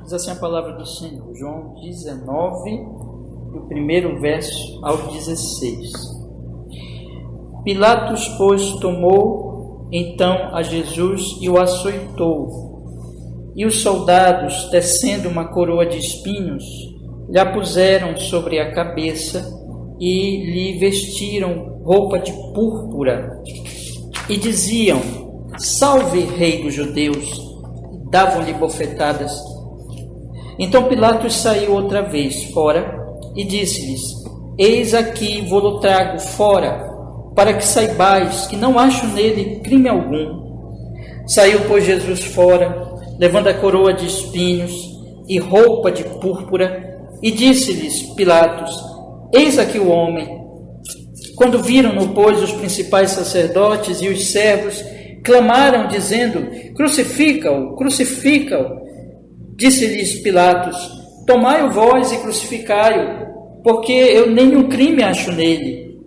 Diz assim a palavra do Senhor, João 19, do primeiro verso ao 16. Pilatos, pois, tomou então a Jesus e o açoitou. E os soldados, tecendo uma coroa de espinhos, lhe a puseram sobre a cabeça e lhe vestiram roupa de púrpura. E diziam: Salve, Rei dos Judeus! E davam-lhe bofetadas. Então Pilatos saiu outra vez fora e disse-lhes: Eis aqui vou-lo trago fora, para que saibais que não acho nele crime algum. Saiu, pois, Jesus fora, levando a coroa de espinhos e roupa de púrpura, e disse-lhes Pilatos: Eis aqui o homem. Quando viram-no, pois, os principais sacerdotes e os servos clamaram, dizendo: Crucifica-o, crucifica-o. Disse-lhes Pilatos: Tomai-o vós e crucificai-o, porque eu nenhum crime acho nele.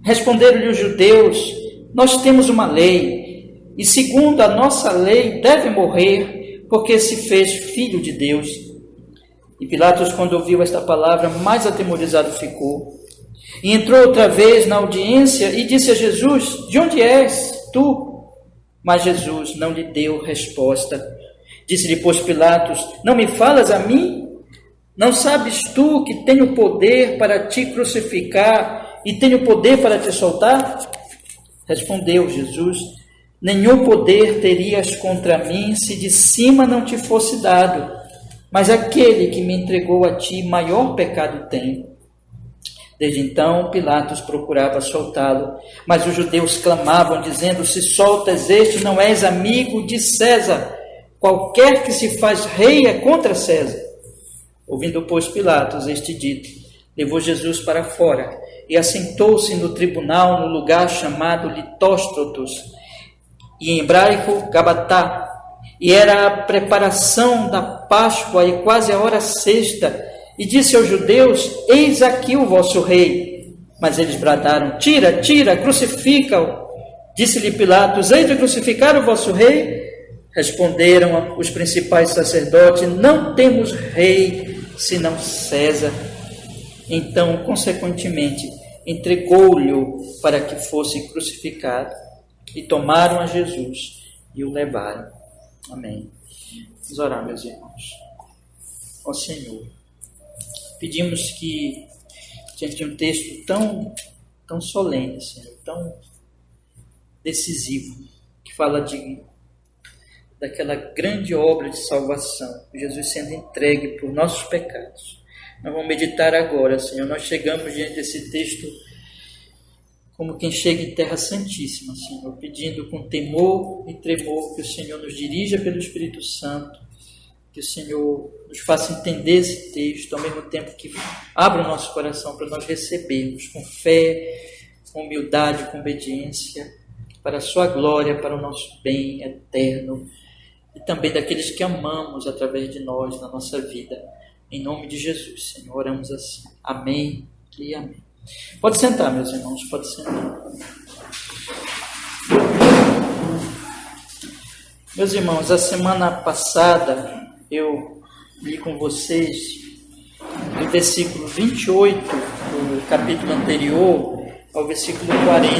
Responderam-lhe os judeus: Nós temos uma lei, e segundo a nossa lei deve morrer, porque se fez filho de Deus. E Pilatos, quando ouviu esta palavra, mais atemorizado ficou. E entrou outra vez na audiência e disse a Jesus: De onde és tu? Mas Jesus não lhe deu resposta. Disse-lhe, pois, Pilatos: Não me falas a mim? Não sabes tu que tenho poder para te crucificar e tenho poder para te soltar? Respondeu Jesus: Nenhum poder terias contra mim se de cima não te fosse dado. Mas aquele que me entregou a ti, maior pecado tem. Desde então, Pilatos procurava soltá-lo, mas os judeus clamavam, dizendo: Se soltas este, não és amigo de César. Qualquer que se faz rei é contra César. Ouvindo, pois, Pilatos este dito, levou Jesus para fora e assentou-se no tribunal no lugar chamado Litóstrotos, e em hebraico Gabatá. E era a preparação da Páscoa e quase a hora sexta. E disse aos judeus: Eis aqui o vosso rei. Mas eles bradaram: Tira, tira, crucifica-o. Disse-lhe Pilatos: Hei de crucificar o vosso rei? Responderam os principais sacerdotes: Não temos rei senão César. Então, consequentemente, entregou-lhe para que fosse crucificado. E tomaram a Jesus e o levaram. Amém. Vamos orar, meus irmãos. Ó Senhor, pedimos que, diante de um texto tão solene, Senhor, tão decisivo, que fala daquela grande obra de salvação, Jesus sendo entregue por nossos pecados. Nós vamos meditar agora, Senhor. Nós chegamos diante desse texto como quem chega em terra santíssima, Senhor, pedindo com temor e tremor que o Senhor nos dirija pelo Espírito Santo, que o Senhor nos faça entender esse texto, ao mesmo tempo que abra o nosso coração para nós recebermos com fé, com humildade, com obediência, para a sua glória, para o nosso bem eterno, e também daqueles que amamos através de nós, na nossa vida. Em nome de Jesus, Senhor, oramos assim. Amém e amém. Pode sentar, meus irmãos, pode sentar. Meus irmãos, a semana passada eu li com vocês do versículo 28 do capítulo anterior ao versículo 40.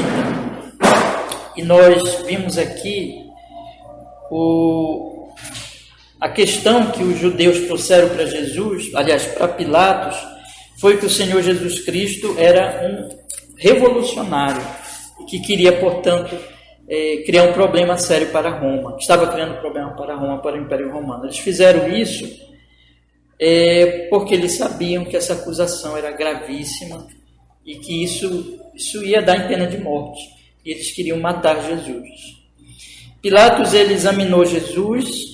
E nós vimos aqui a questão que os judeus trouxeram para Jesus, aliás, para Pilatos, foi que o Senhor Jesus Cristo era um revolucionário que queria, portanto, criar um problema sério para Roma. Estava criando um problema para Roma, para o Império Romano. Eles fizeram isso porque eles sabiam que essa acusação era gravíssima e que isso ia dar em pena de morte. E eles queriam matar Jesus. Pilatos, ele examinou Jesus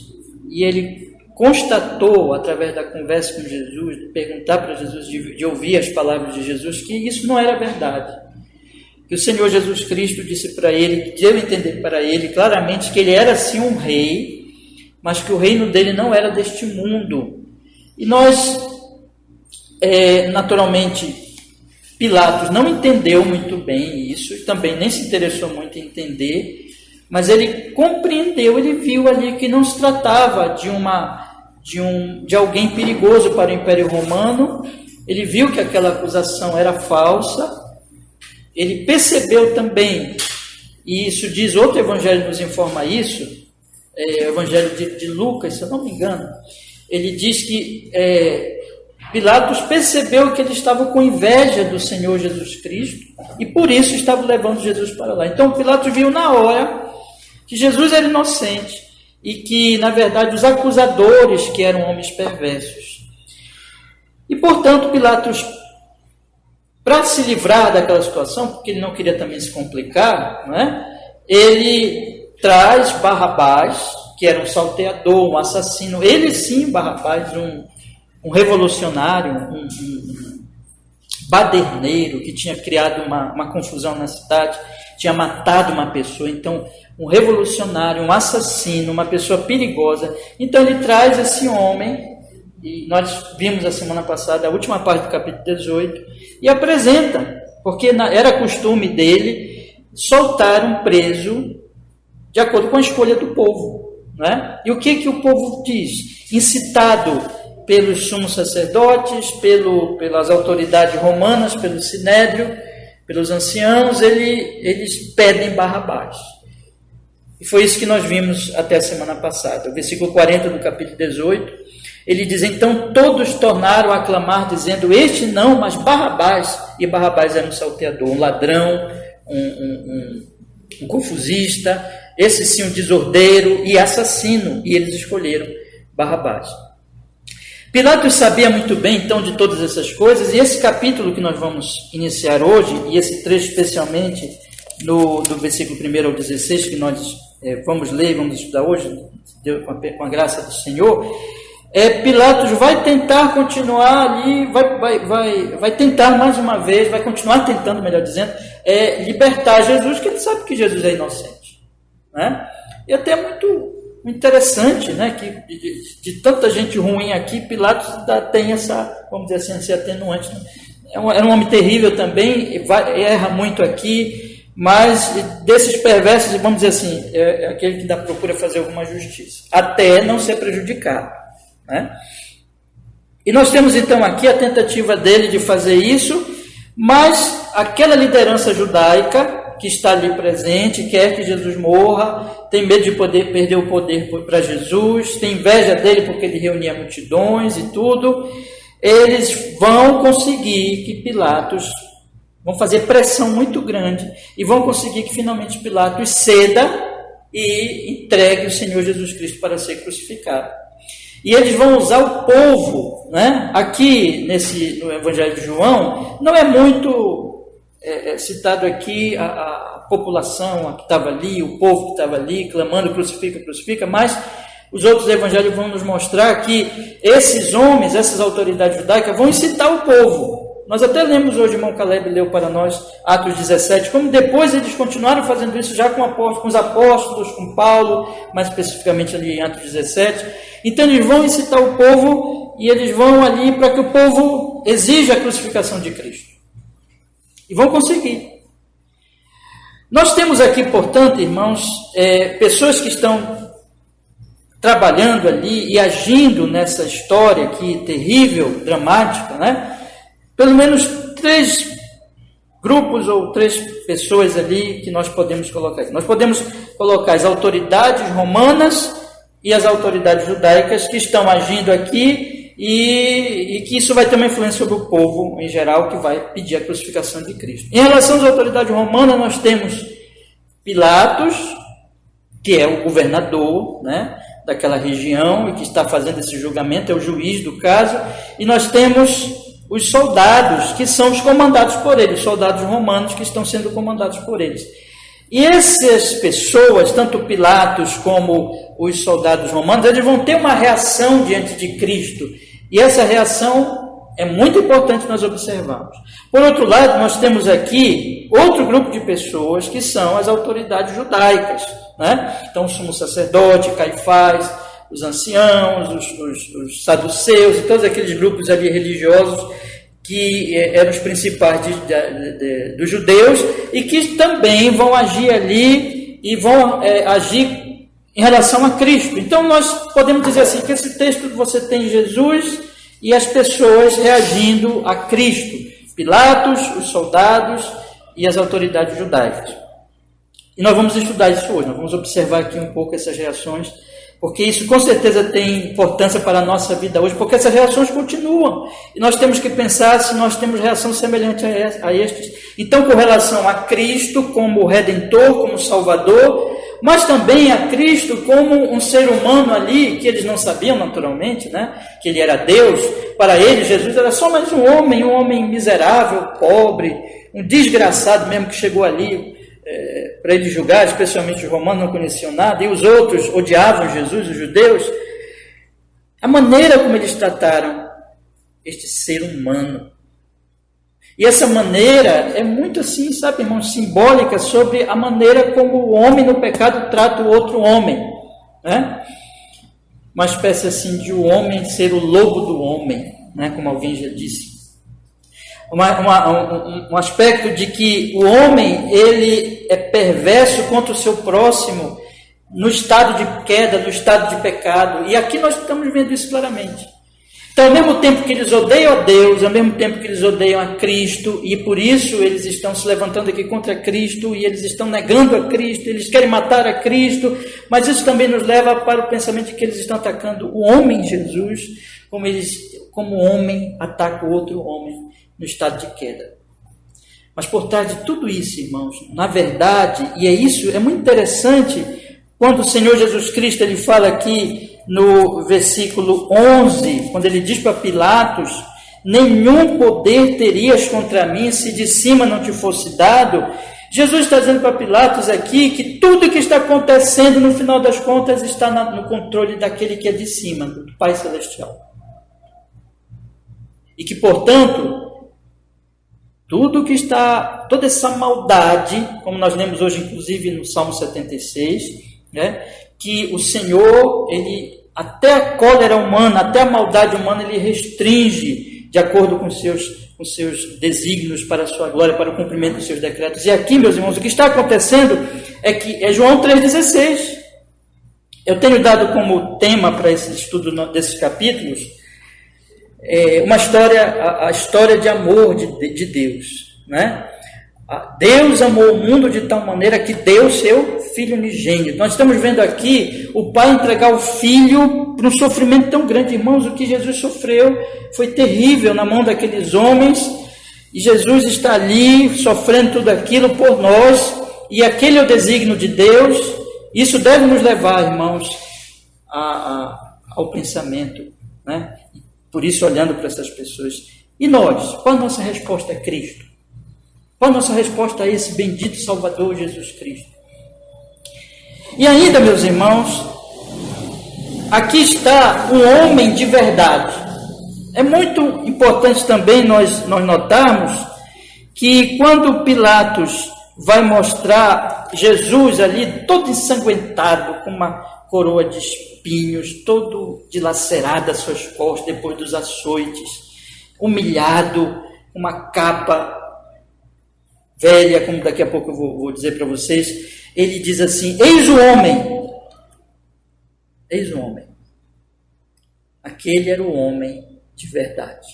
e ele constatou, através da conversa com Jesus, de perguntar para Jesus, de ouvir as palavras de Jesus, que isso não era verdade. Que o Senhor Jesus Cristo disse para ele, deu a entender para ele claramente que ele era sim um rei, mas que o reino dele não era deste mundo. E nós, naturalmente, Pilatos não entendeu muito bem isso, e também nem se interessou muito em entender, mas ele compreendeu, ele viu ali que não se tratava de uma de alguém perigoso para o Império Romano. Ele viu que aquela acusação era falsa. Ele percebeu também, e isso diz, outro evangelho nos informa isso, o evangelho de Lucas, se eu não me engano, ele diz que Pilatos percebeu que ele estava com inveja do Senhor Jesus Cristo e por isso estava levando Jesus para lá. Então Pilatos viu na hora que Jesus era inocente e que, na verdade, os acusadores que eram homens perversos. E, portanto, Pilatos, para se livrar daquela situação, porque ele não queria também se complicar, né, ele traz Barrabás, que era um salteador, um assassino, ele sim, Barrabás, um revolucionário, um baderneiro, que tinha criado uma confusão na cidade, tinha matado uma pessoa. Então, um revolucionário, um assassino, uma pessoa perigosa. Então, ele traz esse homem, e nós vimos a semana passada, a última parte do capítulo 18, e apresenta, porque era costume dele soltar um preso de acordo com a escolha do povo, né? E o que o povo diz? Incitado pelos sumos sacerdotes, pelas autoridades romanas, pelo Sinédrio, pelos anciãos, eles pedem Barrabás. E foi isso que nós vimos até a semana passada. O versículo 40 do capítulo 18, ele diz: então todos tornaram a clamar, dizendo: este não, mas Barrabás. E Barrabás era um salteador, um ladrão, um confusista, esse sim um desordeiro e assassino. E eles escolheram Barrabás. Pilatos sabia muito bem, então, de todas essas coisas, e esse capítulo que nós vamos iniciar hoje, e esse trecho especialmente do versículo 1 ao 16, que nós vamos ler, vamos estudar hoje, com a graça do Senhor, Pilatos vai tentar continuar ali, vai tentar mais uma vez, vai continuar tentando, melhor dizendo, libertar Jesus, que ele sabe que Jesus é inocente, né? E até muito interessante, né, que de tanta gente ruim aqui, Pilatos ainda tem essa, vamos dizer assim, esse atenuante. Né? Era um homem terrível também, erra muito aqui, mas desses perversos, vamos dizer assim, é aquele que procura fazer alguma justiça, até não ser prejudicado, né? E nós temos então aqui a tentativa dele de fazer isso, mas aquela liderança judaica que está ali presente, quer que Jesus morra, tem medo de perder o poder para Jesus, tem inveja dele porque ele reunia multidões e tudo, eles vão conseguir que Pilatos, vão fazer pressão muito grande, e vão conseguir que finalmente Pilatos ceda e entregue o Senhor Jesus Cristo para ser crucificado. E eles vão usar o povo, né? Aqui no Evangelho de João, não é muito citado aqui a população que estava ali, o povo que estava ali, clamando crucifica, crucifica, mas os outros evangelhos vão nos mostrar que esses homens, essas autoridades judaicas, vão incitar o povo. Nós até lemos hoje, o irmão Caleb leu para nós, Atos 17, como depois eles continuaram fazendo isso já com os apóstolos, com Paulo, mais especificamente ali em Atos 17. Então eles vão incitar o povo e eles vão ali para que o povo exija a crucificação de Cristo. E vão conseguir. Nós temos aqui, portanto, irmãos, pessoas que estão trabalhando ali e agindo nessa história aqui terrível, dramática, né? Pelo menos 3 grupos ou 3 pessoas ali que nós podemos colocar aqui. Nós podemos colocar as autoridades romanas e as autoridades judaicas que estão agindo aqui e que isso vai ter uma influência sobre o povo em geral que vai pedir a crucificação de Cristo. Em relação às autoridades romanas, nós temos Pilatos, que é o governador, né, daquela região e que está fazendo esse julgamento, é o juiz do caso, e nós temos os soldados, que são os comandados por ele, os soldados romanos que estão sendo comandados por eles. E essas pessoas, tanto Pilatos como os soldados romanos, eles vão ter uma reação diante de Cristo. E essa reação é muito importante nós observarmos. Por outro lado, nós temos aqui outro grupo de pessoas que são as autoridades judaicas, né? Então, o sumo sacerdote, Caifás, os anciãos, os saduceus e todos aqueles grupos ali religiosos que eram os principais dos judeus e que também vão agir ali e vão agir em relação a Cristo. Então nós podemos dizer assim, que esse texto você tem Jesus e as pessoas reagindo a Cristo, Pilatos, os soldados e as autoridades judaicas. E nós vamos estudar isso hoje, nós vamos observar aqui um pouco essas reações, porque isso com certeza tem importância para a nossa vida hoje, porque essas reações continuam. E nós temos que pensar se nós temos reação semelhante a estes. Então, com relação a Cristo como Redentor, como Salvador, mas também a Cristo como um ser humano ali, que eles não sabiam naturalmente, né? Que ele era Deus. Para eles, Jesus era só mais um homem miserável, pobre, um desgraçado mesmo que chegou ali para ele julgar, especialmente os romanos não conheciam nada, e os outros odiavam Jesus, os judeus. A maneira como eles trataram este ser humano. E essa maneira é muito assim, sabe, irmão, simbólica sobre a maneira como o homem no pecado trata o outro homem, né? Uma espécie assim de o homem ser o lobo do homem, né? Como alguém já disse. Um aspecto de que o homem, ele é perverso contra o seu próximo no estado de queda, no estado de pecado. E aqui nós estamos vendo isso claramente. Então, ao mesmo tempo que eles odeiam a Deus, ao mesmo tempo que eles odeiam a Cristo, e por isso eles estão se levantando aqui contra Cristo, e eles estão negando a Cristo, eles querem matar a Cristo, mas isso também nos leva para o pensamento de que eles estão atacando o homem Jesus, como o homem ataca o outro homem no estado de queda. Mas por trás de tudo isso, irmãos, na verdade, e é muito interessante, quando o Senhor Jesus Cristo, ele fala aqui no versículo 11, quando ele diz para Pilatos, nenhum poder terias contra mim se de cima não te fosse dado. Jesus está dizendo para Pilatos aqui que tudo que está acontecendo, no final das contas, está no controle daquele que é de cima, do Pai Celestial. E que, portanto, toda essa maldade, como nós lemos hoje, inclusive no Salmo 76, né, que o Senhor, ele, até a cólera humana, até a maldade humana, ele restringe de acordo com seus desígnios para a sua glória, para o cumprimento dos seus decretos. E aqui, meus irmãos, o que está acontecendo é João 3,16. Eu tenho dado como tema para esse estudo desses capítulos a história de amor de Deus, né? Deus amou o mundo de tal maneira que deu seu Filho unigênito. Nós estamos vendo aqui o Pai entregar o Filho para um sofrimento tão grande. Irmãos, o que Jesus sofreu foi terrível na mão daqueles homens, e Jesus está ali sofrendo tudo aquilo por nós, e aquele é o desígnio de Deus. Isso deve nos levar, irmãos, ao pensamento, né? Por isso, olhando para essas pessoas. E nós? Qual a nossa resposta a Cristo? Qual a nossa resposta a esse bendito Salvador Jesus Cristo? E ainda, meus irmãos, aqui está um homem de verdade. É muito importante também nós notarmos que quando Pilatos vai mostrar Jesus ali todo ensanguentado, com uma coroa de espinhos, todo dilacerado as suas costas depois dos açoites, humilhado, uma capa velha, como daqui a pouco eu vou dizer para vocês, ele diz assim: eis o homem. Eis o homem. Aquele era o homem de verdade.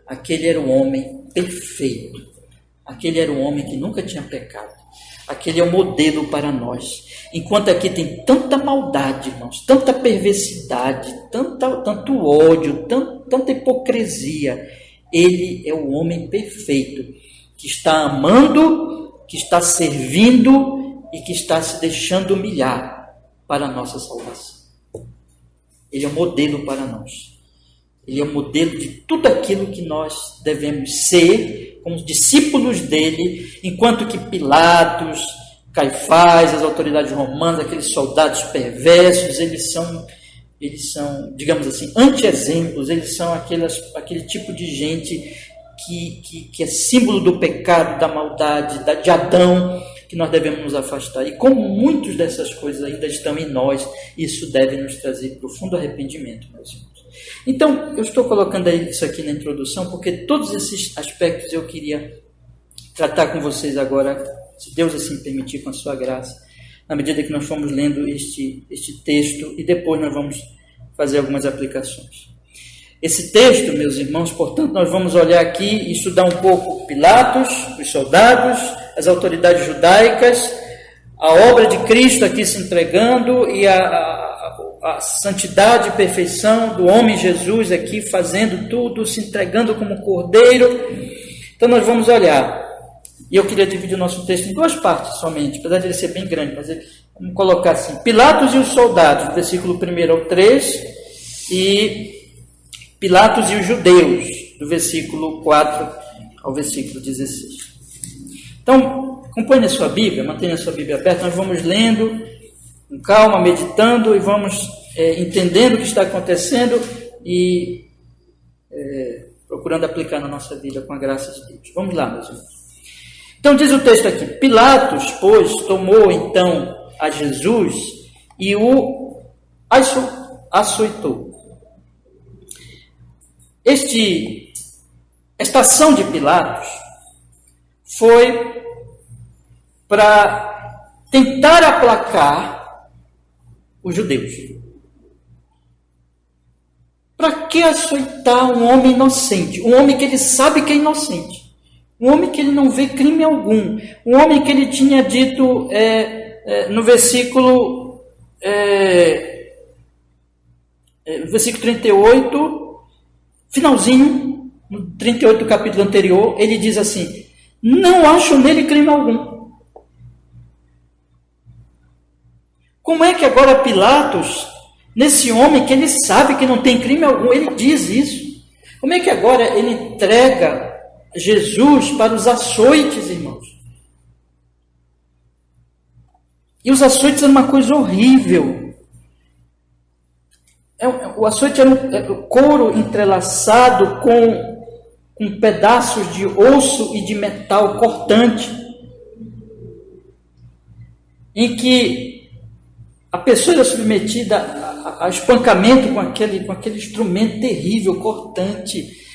Aquele era o homem perfeito. Aquele era o homem que nunca tinha pecado. Aquele é o modelo para nós. Enquanto aqui tem tanta maldade, irmãos, tanta perversidade, tanto ódio, tanta hipocrisia, ele é o homem perfeito, que está amando, que está servindo e que está se deixando humilhar para a nossa salvação. Ele é um modelo para nós. Ele é um modelo de tudo aquilo que nós devemos ser como discípulos dele, enquanto que Pilatos, Caifás, as autoridades romanas, aqueles soldados perversos, eles são, digamos assim, anti-exemplos, eles são aquele tipo de gente que é símbolo do pecado, da maldade, de Adão, que nós devemos nos afastar. E como muitas dessas coisas ainda estão em nós, isso deve nos trazer profundo arrependimento, meus irmãos. Então, eu estou colocando isso aqui na introdução, porque todos esses aspectos eu queria tratar com vocês agora, se Deus assim permitir, com a sua graça, na medida que nós formos lendo este texto, e depois nós vamos fazer algumas aplicações. Esse texto, meus irmãos, portanto, nós vamos olhar aqui e estudar um pouco Pilatos, os soldados, as autoridades judaicas, a obra de Cristo aqui se entregando e a santidade e perfeição do homem Jesus aqui fazendo tudo, se entregando como cordeiro. Então nós vamos olhar. E eu queria dividir o nosso texto em duas partes somente, apesar de ele ser bem grande, mas vamos colocar assim: Pilatos e os soldados, do versículo 1 ao 3, e Pilatos e os judeus, do versículo 4 ao versículo 16. Então, acompanhe a sua Bíblia, mantenha a sua Bíblia aberta, nós vamos lendo com calma, meditando e vamos entendendo o que está acontecendo e procurando aplicar na nossa vida com a graça de Deus. Vamos lá, meus irmãos. Então diz o texto aqui: Pilatos, pois, tomou então a Jesus e o açoitou. Esta ação de Pilatos foi para tentar aplacar os judeus. Para que açoitar um homem inocente? Um homem que ele sabe que é inocente. Um homem que ele não vê crime algum. Um homem que ele tinha dito no versículo 38, finalzinho, no 38 do capítulo anterior, ele diz assim: não acho nele crime algum. Como é que agora Pilatos, nesse homem que ele sabe que não tem crime algum, ele diz isso? Como é que agora ele entrega Jesus para os açoites, irmãos? E os açoites eram uma coisa horrível. O açoite era um couro entrelaçado com pedaços de osso e de metal cortante, em que a pessoa era submetida a espancamento com aquele instrumento terrível, cortante,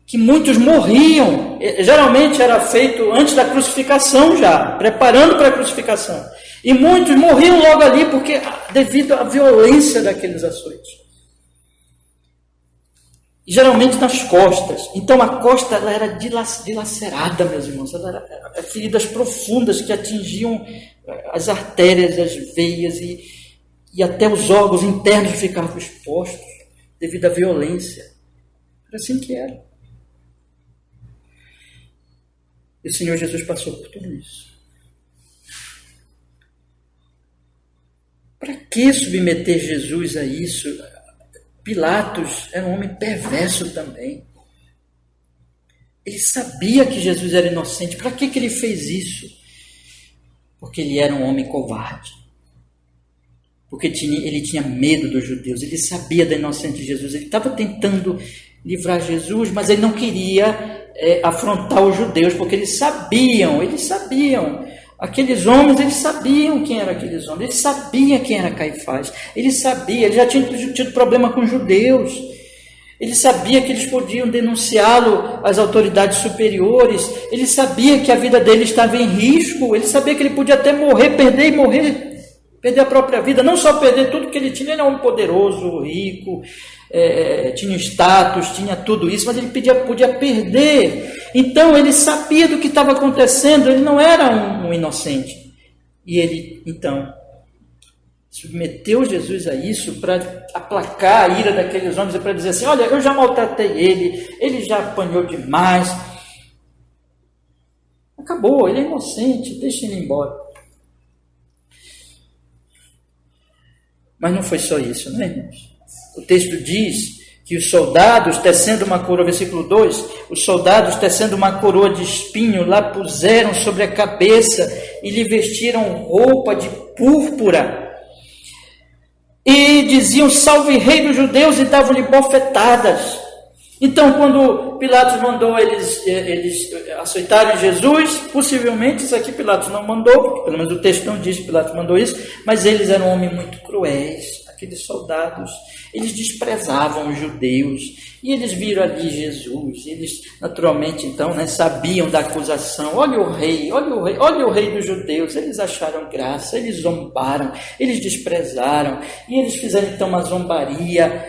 que muitos morriam. Geralmente era feito antes da crucificação já, preparando para a crucificação. E muitos morriam logo ali devido à violência daqueles açoites. Geralmente nas costas. Então a costa ela era dilacerada, meus irmãos. Ela era feridas profundas que atingiam as artérias, as veias e até os órgãos internos ficavam expostos devido à violência. Era assim que era. E o Senhor Jesus passou por tudo isso. Para que submeter Jesus a isso? Pilatos era um homem perverso também. Ele sabia que Jesus era inocente. Para que ele fez isso? Porque ele era um homem covarde. Porque ele tinha medo dos judeus. Ele sabia da inocência de Jesus. Ele estava tentando livrar Jesus, mas ele não queria afrontar os judeus, porque eles sabiam. Aqueles homens, eles sabiam quem eram aqueles homens. Eles sabiam quem era Caifás. Ele já tinha tido problema com os judeus. Ele sabia que eles podiam denunciá-lo às autoridades superiores. Ele sabia que a vida dele estava em risco. Ele sabia que ele podia até perder a própria vida. Não só perder tudo que ele tinha. Ele era um homem poderoso, rico, tinha status, tinha tudo isso, mas ele podia perder. Então ele sabia do que estava acontecendo. Ele não era um inocente. E ele, então, submeteu Jesus a isso para aplacar a ira daqueles homens e para dizer assim: olha, eu já maltratei ele já apanhou demais, acabou, ele é inocente, deixa ele embora. Mas não foi só isso, não é, irmãos? O texto diz que os soldados, tecendo uma coroa, versículo 2, os soldados, tecendo uma coroa de espinho, lá puseram sobre a cabeça e lhe vestiram roupa de púrpura. E diziam: salve rei dos judeus, e davam-lhe bofetadas. Então, quando Pilatos mandou eles açoitarem Jesus, possivelmente isso aqui Pilatos não mandou, porque pelo menos o texto não diz que Pilatos mandou isso, mas eles eram homens muito cruéis. Aqueles soldados, eles desprezavam os judeus, e eles viram ali Jesus, eles naturalmente então, né, sabiam da acusação, olha o rei dos judeus, eles acharam graça, eles zombaram, eles desprezaram, e eles fizeram então uma zombaria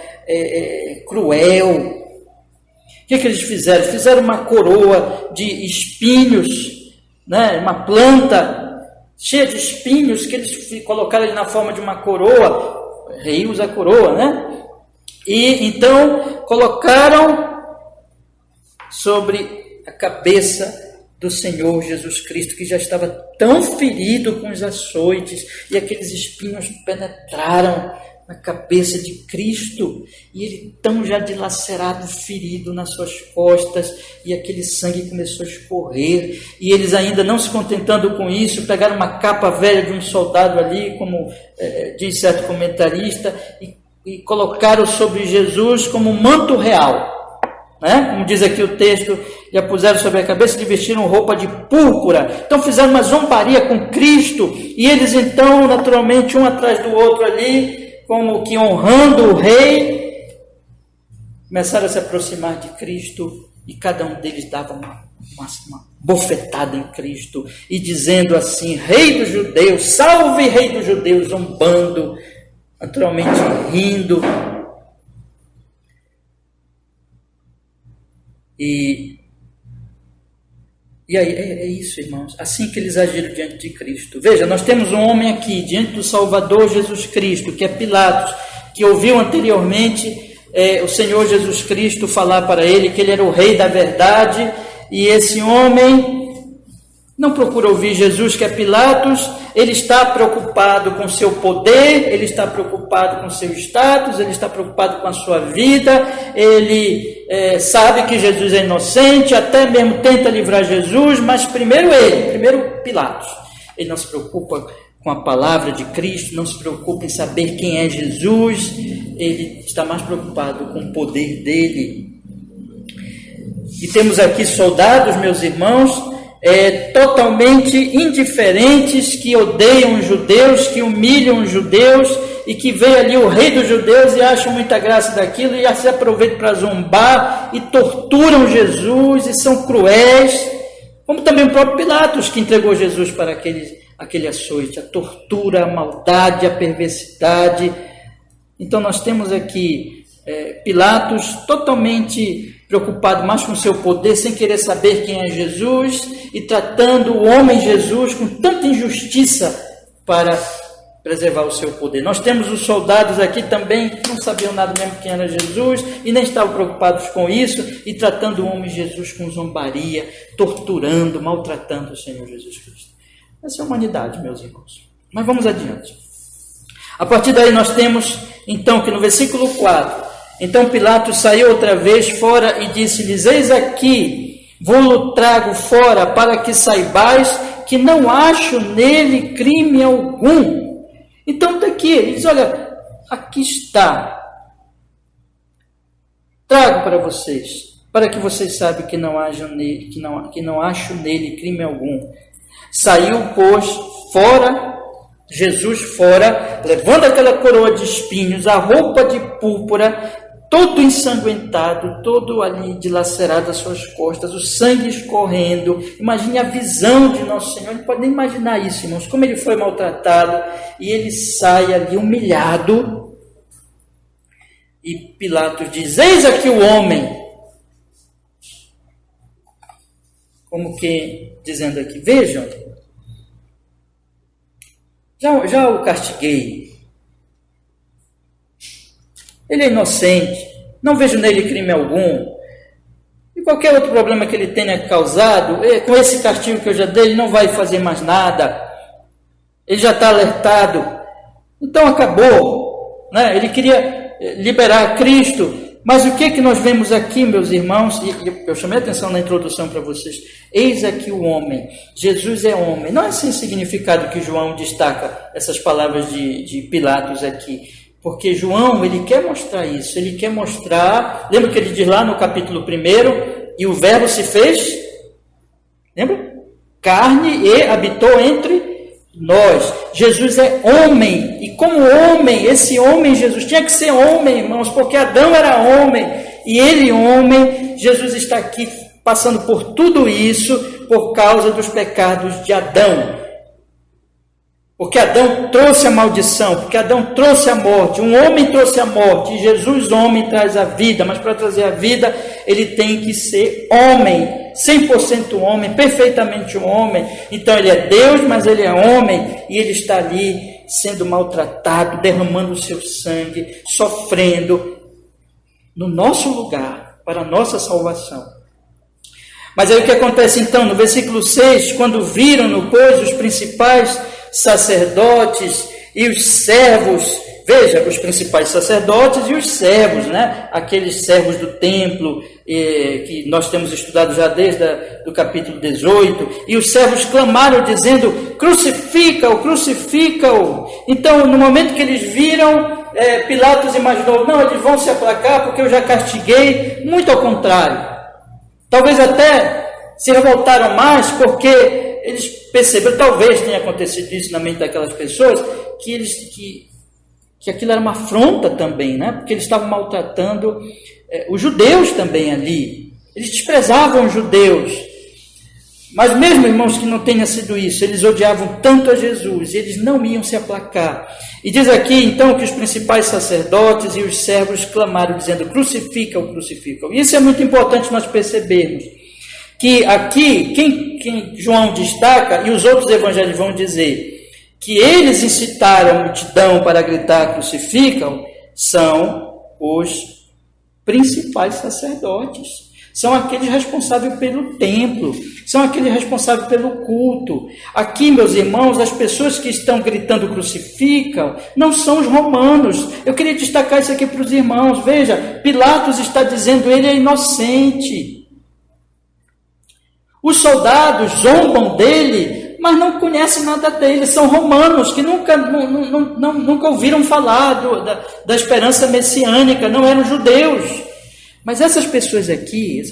cruel. O que eles fizeram? Fizeram uma coroa de espinhos, né, uma planta cheia de espinhos, que eles colocaram ali na forma de uma coroa. O rei usa a coroa, né? E então colocaram sobre a cabeça do Senhor Jesus Cristo, que já estava tão ferido com os açoites, e aqueles espinhos penetraram na cabeça de Cristo, e ele tão já dilacerado, ferido nas suas costas, e aquele sangue começou a escorrer, e eles ainda não se contentando com isso, pegaram uma capa velha de um soldado ali, como diz certo comentarista, e colocaram sobre Jesus como um manto real, né? Como diz aqui o texto, e a puseram sobre a cabeça e vestiram roupa de púrpura. Então fizeram uma zombaria com Cristo, e eles então, naturalmente, um atrás do outro ali, como que honrando o rei, começaram a se aproximar de Cristo, e cada um deles dava uma bofetada em Cristo, e dizendo assim: Rei dos judeus, salve Rei dos judeus, zombando, naturalmente rindo. E aí, é isso, irmãos, assim que eles agiram diante de Cristo. Veja, nós temos um homem aqui, diante do Salvador Jesus Cristo, que é Pilatos, que ouviu anteriormente o Senhor Jesus Cristo falar para ele que ele era o rei da verdade, e esse homem não procura ouvir Jesus, que é Pilatos. Ele está preocupado com seu poder, ele está preocupado com seu status, ele está preocupado com a sua vida, ele sabe que Jesus é inocente, até mesmo tenta livrar Jesus, mas primeiro Pilatos. Ele não se preocupa com a palavra de Cristo, não se preocupa em saber quem é Jesus, ele está mais preocupado com o poder dele. E temos aqui soldados, meus irmãos, totalmente indiferentes, que odeiam os judeus, que humilham os judeus, e que vê ali o rei dos judeus e acham muita graça daquilo, e se aproveitam para zombar, e torturam Jesus, e são cruéis, como também o próprio Pilatos, que entregou Jesus para aquele açoite, a tortura, a maldade, a perversidade. Então nós temos aqui Pilatos totalmente preocupado mais com seu poder, sem querer saber quem é Jesus, e tratando o homem Jesus com tanta injustiça para preservar o seu poder. Nós temos os soldados aqui também, que não sabiam nada mesmo quem era Jesus, e nem estavam preocupados com isso, e tratando o homem Jesus com zombaria, torturando, maltratando o Senhor Jesus Cristo. Essa é a humanidade, meus irmãos. Mas vamos adiante. A partir daí nós temos, então, que no versículo 4, então Pilatos saiu outra vez fora e disse-lhes: Eis aqui, vou-lo trago fora, para que saibais que não acho nele crime algum. Então está aqui, ele diz: olha, aqui está, trago para vocês, para que vocês saibam que não haja nele, que não acho nele crime algum. Saiu, pois, fora, Jesus fora, levando aquela coroa de espinhos, a roupa de púrpura, todo ensanguentado, todo ali dilacerado as suas costas, o sangue escorrendo. Imagine a visão de Nosso Senhor, não pode nem imaginar isso, irmãos, como ele foi maltratado, e ele sai ali humilhado, e Pilatos diz: Eis aqui o homem, como que dizendo aqui, vejam, já o castiguei, ele é inocente, não vejo nele crime algum, e qualquer outro problema que ele tenha causado, com esse castigo que eu já dei, ele não vai fazer mais nada, ele já está alertado, então acabou, né? Ele queria liberar Cristo. Mas o que nós vemos aqui, meus irmãos, e eu chamei a atenção na introdução para vocês, eis aqui o homem, Jesus é homem, não é esse significado que João destaca, essas palavras de Pilatos aqui, porque João, ele quer mostrar isso, ele quer mostrar, lembra que ele diz lá no capítulo 1, e o verbo se fez, lembra? Carne e habitou entre nós. Jesus é homem, e como homem, esse homem Jesus tinha que ser homem, irmãos, porque Adão era homem, e ele homem. Jesus está aqui passando por tudo isso por causa dos pecados de Adão. Porque Adão trouxe a maldição, porque Adão trouxe a morte, um homem trouxe a morte, e Jesus, homem, traz a vida, mas para trazer a vida, ele tem que ser homem, 100% homem, perfeitamente um homem. Então ele é Deus, mas ele é homem, e ele está ali sendo maltratado, derramando o seu sangue, sofrendo no nosso lugar, para a nossa salvação. Mas aí o que acontece então? No versículo 6, quando viram-no, pois, os principais sacerdotes e os servos, veja, os principais sacerdotes e os servos, né? Aqueles servos do templo, que nós temos estudado já desde o capítulo 18, e os servos clamaram dizendo, crucifica-o, crucifica-o. Então, no momento que eles viram, Pilatos imaginou, não, eles vão se aplacar porque eu já castiguei, muito ao contrário. Talvez até se revoltaram mais porque eles perceberam, talvez tenha acontecido isso na mente daquelas pessoas, que aquilo era uma afronta também, né? Porque eles estavam maltratando os judeus também ali. Eles desprezavam os judeus. Mas mesmo, irmãos, que não tenha sido isso, eles odiavam tanto a Jesus, e eles não iam se aplacar. E diz aqui, então, que os principais sacerdotes e os servos clamaram, dizendo, crucifica-o, crucifica-o. E isso é muito importante nós percebermos. Que aqui, quem João destaca, e os outros evangelhos vão dizer, que eles incitaram a multidão para gritar, crucificam, são os principais sacerdotes. São aqueles responsáveis pelo templo, são aqueles responsáveis pelo culto. Aqui, meus irmãos, as pessoas que estão gritando crucificam não são os romanos. Eu queria destacar isso aqui para os irmãos. Veja, Pilatos está dizendo ele é inocente. Os soldados zombam dele, mas não conhecem nada dele. São romanos que nunca ouviram falar da esperança messiânica, não eram judeus. Mas essas pessoas aqui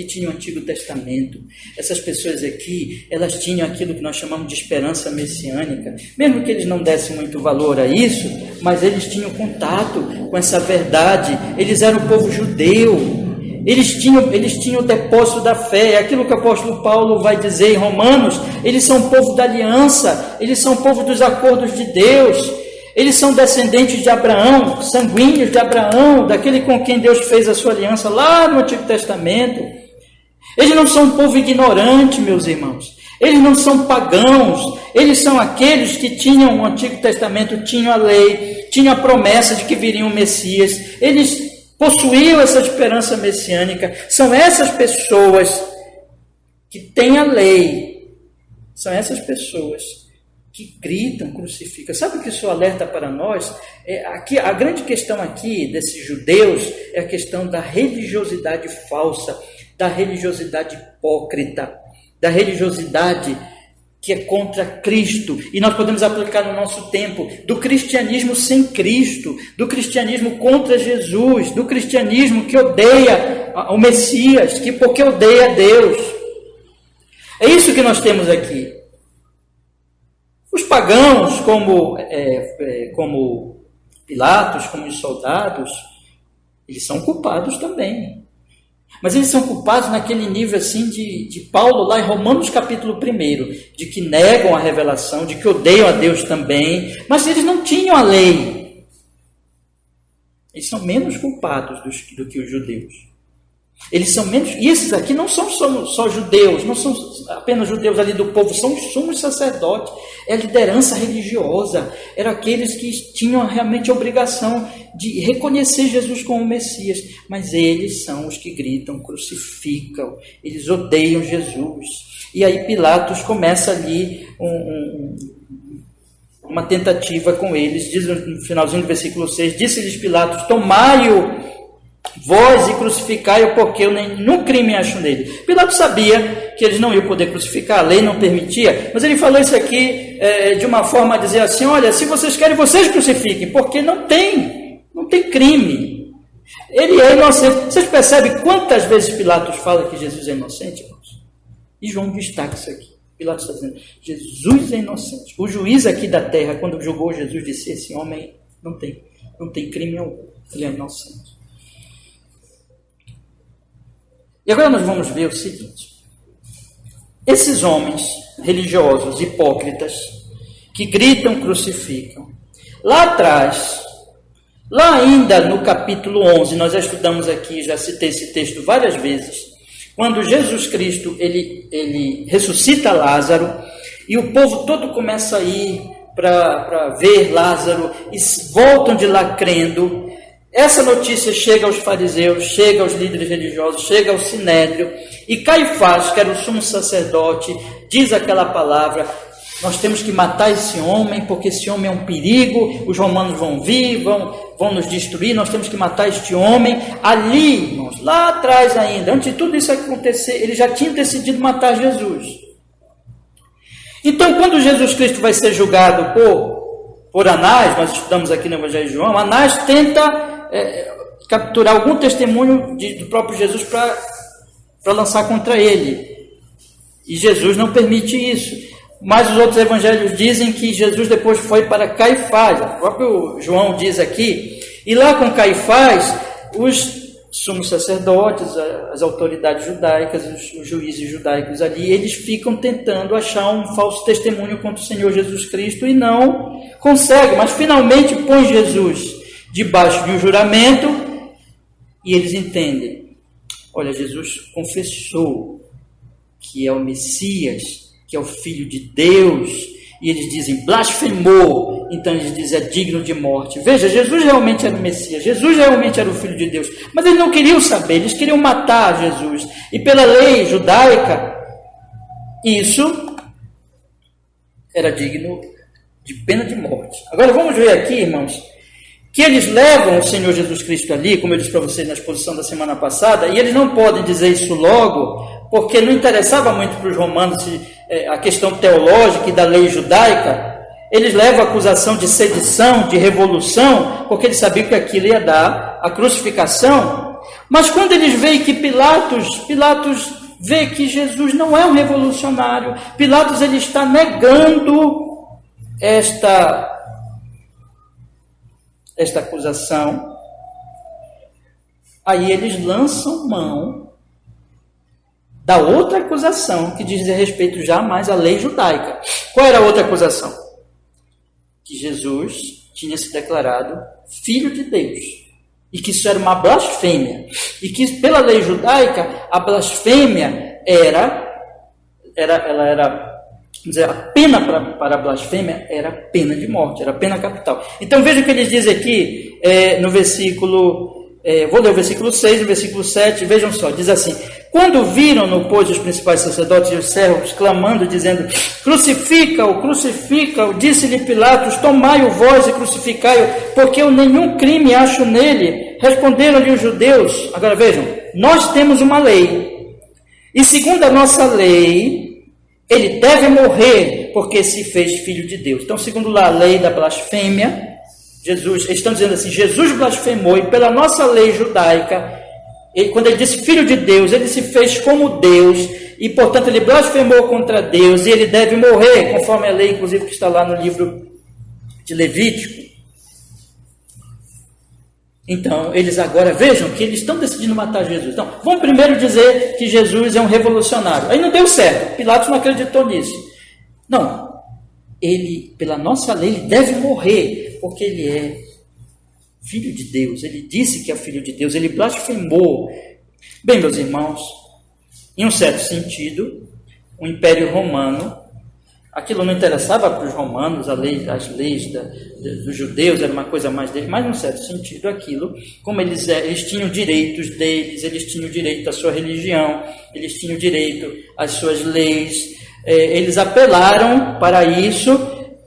tinham o Antigo Testamento. Essas pessoas aqui, elas tinham aquilo que nós chamamos de esperança messiânica. Mesmo que eles não dessem muito valor a isso, mas eles tinham contato com essa verdade. Eles eram o povo judeu. Eles tinham o depósito da fé. É aquilo que o apóstolo Paulo vai dizer em Romanos. Eles são o povo da aliança. Eles são o povo dos acordos de Deus. Eles são descendentes de Abraão, sanguíneos de Abraão, daquele com quem Deus fez a sua aliança lá no Antigo Testamento. Eles não são um povo ignorante, meus irmãos. Eles não são pagãos. Eles são aqueles que tinham o Antigo Testamento, tinham a lei, tinham a promessa de que viria um Messias. Eles possuíam essa esperança messiânica. São essas pessoas que têm a lei. São essas pessoas que gritam, crucificam. Sabe o que isso alerta para nós? Aqui, a grande questão aqui desses judeus é a questão da religiosidade falsa, da religiosidade hipócrita, da religiosidade que é contra Cristo. E nós podemos aplicar no nosso tempo do cristianismo sem Cristo, do cristianismo contra Jesus, do cristianismo que odeia o Messias, porque odeia Deus. É isso que nós temos aqui. Os pagãos, como Pilatos, como os soldados, eles são culpados também. Mas eles são culpados naquele nível assim de Paulo lá em Romanos capítulo 1, de que negam a revelação, de que odeiam a Deus também, mas eles não tinham a lei. Eles são menos culpados do que os judeus. Eles são menos, e esses aqui não são só judeus, não são apenas judeus ali do povo, são os sumos sacerdotes, é a liderança religiosa, eram aqueles que tinham realmente a obrigação de reconhecer Jesus como Messias, mas eles são os que gritam, crucificam, eles odeiam Jesus. E aí Pilatos começa ali uma tentativa com eles, diz no finalzinho do versículo 6, disse-lhes Pilatos, tomai-o vós e crucificai-o, porque eu nenhum crime acho nele. Pilatos sabia que eles não iam poder crucificar, a lei não permitia, mas ele falou isso aqui de uma forma a dizer assim, olha, se vocês querem, vocês crucifiquem, porque não tem crime. Ele é inocente. Vocês percebem quantas vezes Pilatos fala que Jesus é inocente, irmãos? E João destaca isso aqui. Pilatos está dizendo, Jesus é inocente. O juiz aqui da terra, quando julgou Jesus, disse, esse homem não tem crime algum, ele é inocente. E agora nós vamos ver o seguinte, esses homens religiosos, hipócritas, que gritam, crucificam, lá atrás, lá ainda no capítulo 11, nós já estudamos aqui, já citei esse texto várias vezes, quando Jesus Cristo, ele ressuscita Lázaro, e o povo todo começa a ir para ver Lázaro, e voltam de lá crendo. Essa notícia chega aos fariseus, chega aos líderes religiosos, chega ao Sinédrio, e Caifás, que era o sumo sacerdote, diz aquela palavra, nós temos que matar esse homem, porque esse homem é um perigo, os romanos vão vir, vão nos destruir, nós temos que matar este homem. Ali, irmãos, lá atrás ainda, antes de tudo isso acontecer, ele já tinha decidido matar Jesus. Então, quando Jesus Cristo vai ser julgado por Anás, nós estudamos aqui no Evangelho de João, Anás tenta capturar algum testemunho do próprio Jesus para lançar contra ele. E Jesus não permite isso. Mas os outros evangelhos dizem que Jesus depois foi para Caifás. O próprio João diz aqui. E lá com Caifás, os sumos sacerdotes, as autoridades judaicas, os juízes judaicos ali, eles ficam tentando achar um falso testemunho contra o Senhor Jesus Cristo e não conseguem. Mas finalmente põe Jesus debaixo de um juramento e eles entendem. Olha, Jesus confessou que é o Messias, que é o Filho de Deus, e eles dizem, blasfemou, então eles dizem, é digno de morte. Veja, Jesus realmente era o Messias, Jesus realmente era o Filho de Deus, mas eles não queriam saber, eles queriam matar Jesus, e pela lei judaica, isso era digno de pena de morte. Agora vamos ver aqui, irmãos, que eles levam o Senhor Jesus Cristo ali, como eu disse para vocês na exposição da semana passada, e eles não podem dizer isso logo, porque não interessava muito para os romanos a questão teológica e da lei judaica. Eles levam a acusação de sedição, de revolução, porque eles sabiam que aquilo ia dar a crucificação. Mas quando eles veem que Pilatos vê que Jesus não é um revolucionário, Pilatos ele está negando esta acusação, aí eles lançam mão da outra acusação que diz respeito já mais à lei judaica. Qual era a outra acusação? Que Jesus tinha se declarado Filho de Deus e que isso era uma blasfêmia e que pela lei judaica a blasfêmia a pena para a blasfêmia era a pena de morte, era a pena capital. Então veja o que eles dizem aqui no versículo, vou ler o versículo 6 e o versículo 7, vejam só, diz assim, quando viram-no, pois, os principais sacerdotes e os servos, clamando, dizendo, crucifica-o, disse-lhe Pilatos, tomai-o vós e crucificai-o, porque eu nenhum crime acho nele. Responderam-lhe os judeus, agora vejam, nós temos uma lei, e segundo a nossa lei, ele deve morrer, porque se fez filho de Deus. Então, segundo lá a lei da blasfêmia, eles estão dizendo assim, Jesus blasfemou, e pela nossa lei judaica, quando ele disse filho de Deus, ele se fez como Deus, e portanto ele blasfemou contra Deus, e ele deve morrer, conforme a lei, inclusive, que está lá no livro de Levítico. Então, eles agora, vejam que eles estão decidindo matar Jesus. Então, vamos primeiro dizer que Jesus é um revolucionário. Aí não deu certo, Pilatos não acreditou nisso. Não, ele, pela nossa lei, ele deve morrer, porque ele é Filho de Deus. Ele disse que é Filho de Deus, ele blasfemou. Bem, meus irmãos, em um certo sentido, o Império Romano, aquilo não interessava para os romanos, as leis dos judeus era uma coisa mais deles, mas, em um certo sentido, aquilo, como eles tinham direitos deles, eles tinham direito à sua religião, eles tinham direito às suas leis, eles apelaram para isso,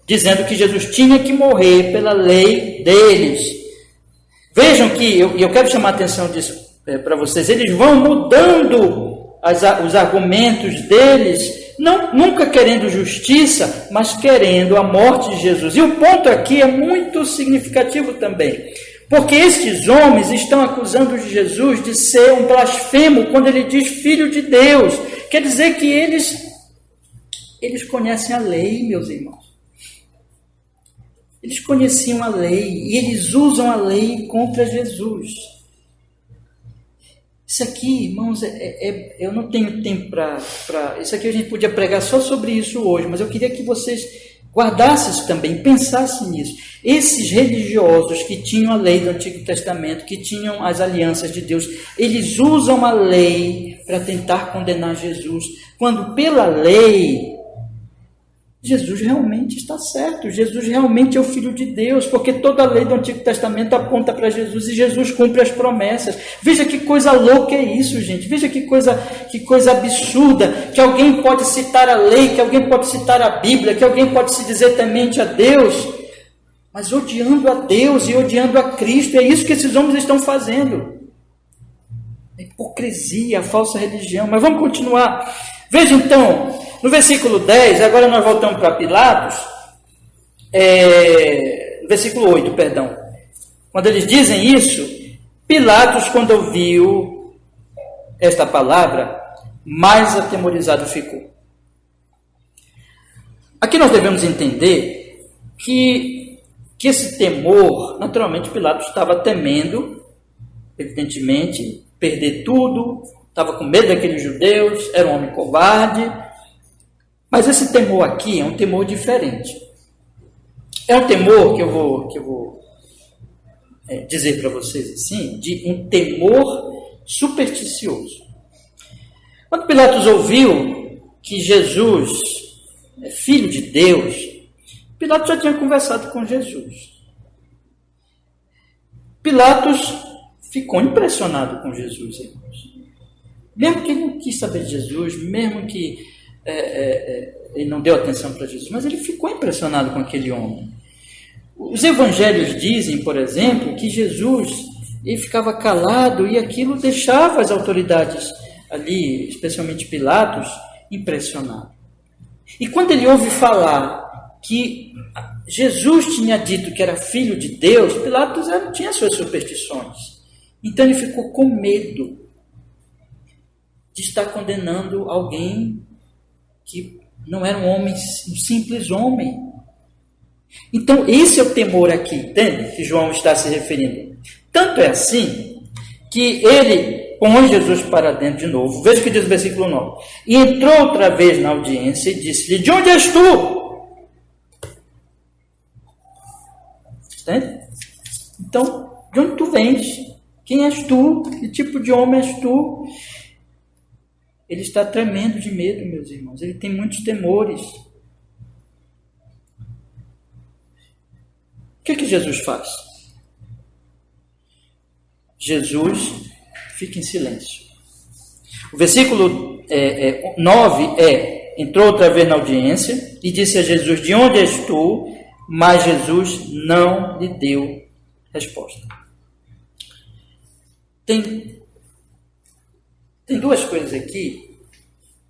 dizendo que Jesus tinha que morrer pela lei deles. Vejam que, eu quero chamar a atenção disso para vocês, eles vão mudando os argumentos deles, nunca querendo justiça, mas querendo a morte de Jesus. E o ponto aqui é muito significativo também, porque estes homens estão acusando Jesus de ser um blasfemo quando ele diz Filho de Deus. Quer dizer que eles eles conhecem a lei, meus irmãos. Eles conheciam a lei e eles usam a lei contra Jesus. Isso aqui, irmãos, eu não tenho tempo para... Isso aqui a gente podia pregar só sobre isso hoje, mas eu queria que vocês guardassem também, pensassem nisso. Esses religiosos que tinham a lei do Antigo Testamento, que tinham as alianças de Deus, eles usam a lei para tentar condenar Jesus, quando pela lei Jesus realmente está certo, Jesus realmente é o Filho de Deus, porque toda a lei do Antigo Testamento aponta para Jesus e Jesus cumpre as promessas. Veja que coisa louca é isso, gente. Veja que coisa absurda, que alguém pode citar a lei, que alguém pode citar a Bíblia, que alguém pode se dizer temente a Deus, mas odiando a Deus e odiando a Cristo. É isso que esses homens estão fazendo. A hipocrisia, a falsa religião. Mas vamos continuar. Veja então, no versículo 10, agora nós voltamos para Pilatos, versículo 8, perdão. Quando eles dizem isso, Pilatos, quando ouviu esta palavra, mais atemorizado ficou. Aqui nós devemos entender que esse temor, naturalmente Pilatos estava temendo, evidentemente, perder tudo, estava com medo daqueles judeus, era um homem covarde. Mas esse temor aqui é um temor diferente. É um temor que eu vou dizer para vocês assim, de um temor supersticioso. Quando Pilatos ouviu que Jesus é filho de Deus, Pilatos já tinha conversado com Jesus. Pilatos ficou impressionado com Jesus, irmãos. Mesmo que ele não quis saber de Jesus, mesmo que ele não deu atenção para Jesus, mas ele ficou impressionado com aquele homem. Os evangelhos dizem, por exemplo, que Jesus ele ficava calado e aquilo deixava as autoridades ali, especialmente Pilatos, impressionados. E quando ele ouve falar que Jesus tinha dito que era filho de Deus, Pilatos não tinha suas superstições. Então ele ficou com medo de estar condenando alguém que não era um homem, um simples homem. Então, esse é o temor aqui, entende? Que João está se referindo. Tanto é assim que ele põe Jesus para dentro de novo. Veja o que diz o versículo 9. E entrou outra vez na audiência e disse-lhe: de onde és tu? Entende? Então, de onde tu vens? Quem és tu? Que tipo de homem és tu? Ele está tremendo de medo, meus irmãos. Ele tem muitos temores. O que Jesus faz? Jesus fica em silêncio. O versículo 9 entrou outra vez na audiência e disse a Jesus: de onde és tu? Mas Jesus não lhe deu resposta. Tem duas coisas aqui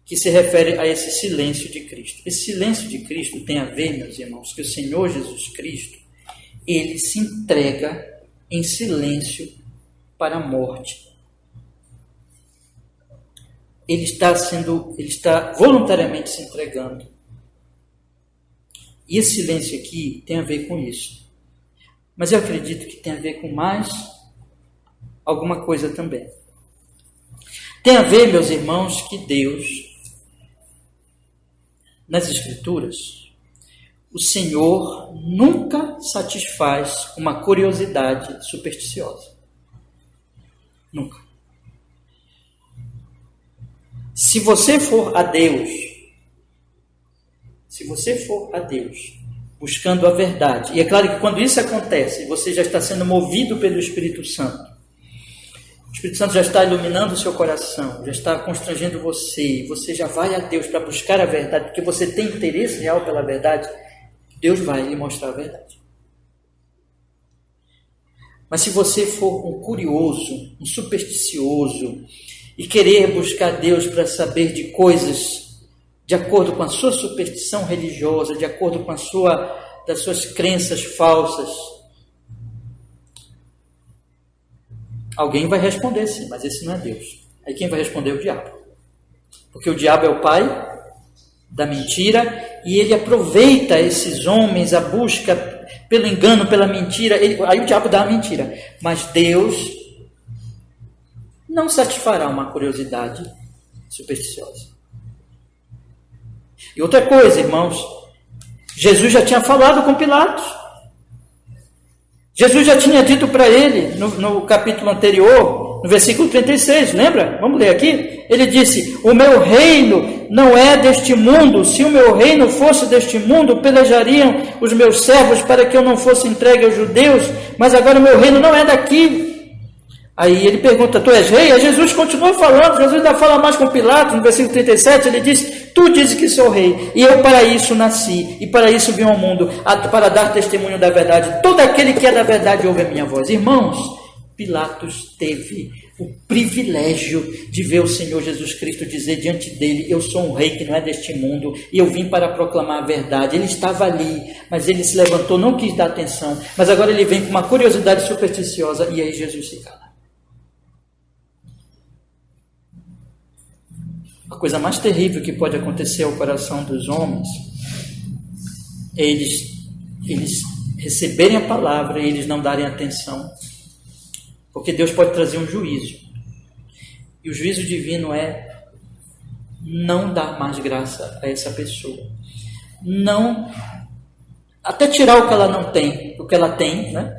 que se referem a esse silêncio de Cristo. Esse silêncio de Cristo tem a ver, meus irmãos, que o Senhor Jesus Cristo, ele se entrega em silêncio para a morte. Ele está voluntariamente se entregando. E esse silêncio aqui tem a ver com isso. Mas eu acredito que tem a ver com mais alguma coisa também. Tem a ver, meus irmãos, que Deus, nas Escrituras, o Senhor nunca satisfaz uma curiosidade supersticiosa. Nunca. Se você for a Deus, buscando a verdade, e é claro que quando isso acontece, você já está sendo movido pelo Espírito Santo, o Espírito Santo já está iluminando o seu coração, já está constrangendo você, você já vai a Deus para buscar a verdade, porque você tem interesse real pela verdade, Deus vai lhe mostrar a verdade. Mas se você for um curioso, um supersticioso, e querer buscar Deus para saber de coisas de acordo com a sua superstição religiosa, de acordo com das suas crenças falsas, alguém vai responder sim, mas esse não é Deus. Aí quem vai responder é o diabo. Porque o diabo é o pai da mentira, e ele aproveita esses homens, a busca pelo engano, pela mentira. Aí o diabo dá a mentira. Mas Deus não satisfará uma curiosidade supersticiosa. E outra coisa, irmãos, Jesus já tinha falado com Pilatos. Jesus já tinha dito para ele, no capítulo anterior, no versículo 36, lembra? Vamos ler aqui. Ele disse: o meu reino não é deste mundo. Se o meu reino fosse deste mundo, pelejariam os meus servos para que eu não fosse entregue aos judeus, mas agora o meu reino não é daqui. Aí ele pergunta: tu és rei? Aí Jesus continua falando. Jesus ainda fala mais com Pilatos, no versículo 37, ele diz: tu dizes que sou rei, e eu para isso nasci, e para isso vim ao mundo, para dar testemunho da verdade. Todo aquele que é da verdade ouve a minha voz. Irmãos, Pilatos teve o privilégio de ver o Senhor Jesus Cristo dizer diante dele: eu sou um rei que não é deste mundo, e eu vim para proclamar a verdade. Ele estava ali, mas ele se levantou, não quis dar atenção, mas agora ele vem com uma curiosidade supersticiosa, e aí Jesus se cala. A coisa mais terrível que pode acontecer ao coração dos homens é eles receberem a palavra e eles não darem atenção, porque Deus pode trazer um juízo, e o juízo divino é não dar mais graça a essa pessoa, não, até tirar o que ela não tem, o que ela tem, né?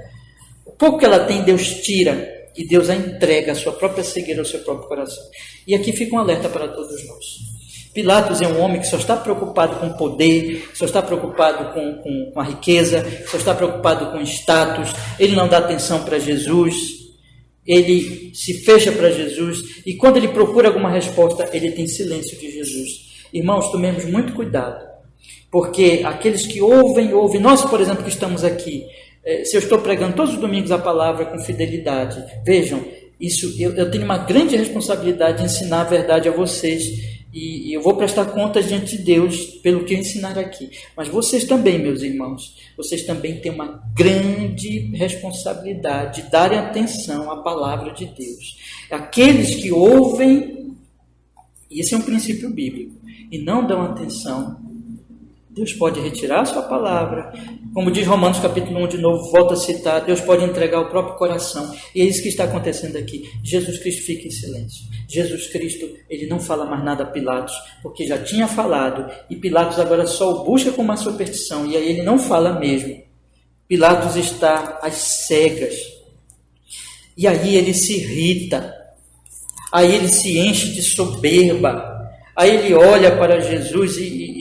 O pouco que ela tem Deus tira, e Deus a entrega a sua própria cegueira ao seu próprio coração. E aqui fica um alerta para todos nós. Pilatos é um homem que só está preocupado com poder, só está preocupado com a riqueza, só está preocupado com status. Ele não dá atenção para Jesus, ele se fecha para Jesus, e quando ele procura alguma resposta, ele tem silêncio de Jesus. Irmãos, tomemos muito cuidado, porque aqueles que ouvem, nós, por exemplo, que estamos aqui, se eu estou pregando todos os domingos a palavra com fidelidade, vejam, eu tenho uma grande responsabilidade de ensinar a verdade a vocês, e eu vou prestar contas diante de Deus pelo que eu ensinar aqui. Mas vocês também, meus irmãos, vocês também têm uma grande responsabilidade de darem atenção à palavra de Deus. Aqueles que ouvem, e esse é um princípio bíblico, e não dão atenção, Deus pode retirar a sua palavra, como diz Romanos capítulo 1 de novo, volta a citar, Deus pode entregar o próprio coração, e é isso que está acontecendo aqui. Jesus Cristo fica em silêncio. Jesus Cristo, ele não fala mais nada a Pilatos, porque já tinha falado, e Pilatos agora só o busca com uma superstição, e aí ele não fala mesmo. Pilatos está às cegas, e aí ele se irrita, aí ele se enche de soberba, aí ele olha para Jesus e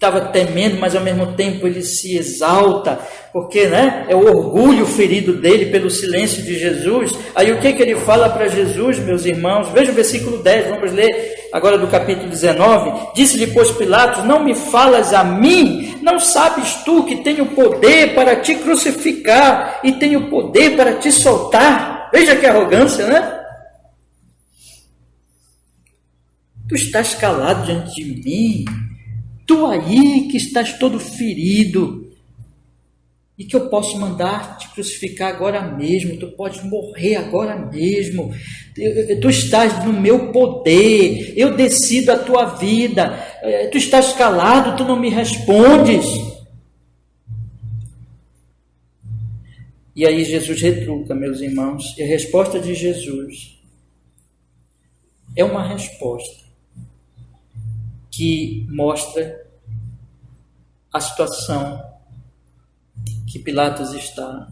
estava temendo, mas ao mesmo tempo ele se exalta, porque é o orgulho ferido dele pelo silêncio de Jesus. Aí o que ele fala para Jesus, meus irmãos? Veja o versículo 10, vamos ler agora do capítulo 19. Disse-lhe, pois, Pilatos: não me falas a mim? Não sabes tu que tenho poder para te crucificar e tenho poder para te soltar? Veja que arrogância, né? Tu estás calado diante de mim, tu aí que estás todo ferido, e que eu posso mandar te crucificar agora mesmo, tu podes morrer agora mesmo, tu estás no meu poder, eu decido a tua vida, tu estás calado, tu não me respondes. E aí Jesus retruca, meus irmãos, e a resposta de Jesus é uma resposta que mostra a situação que Pilatos está.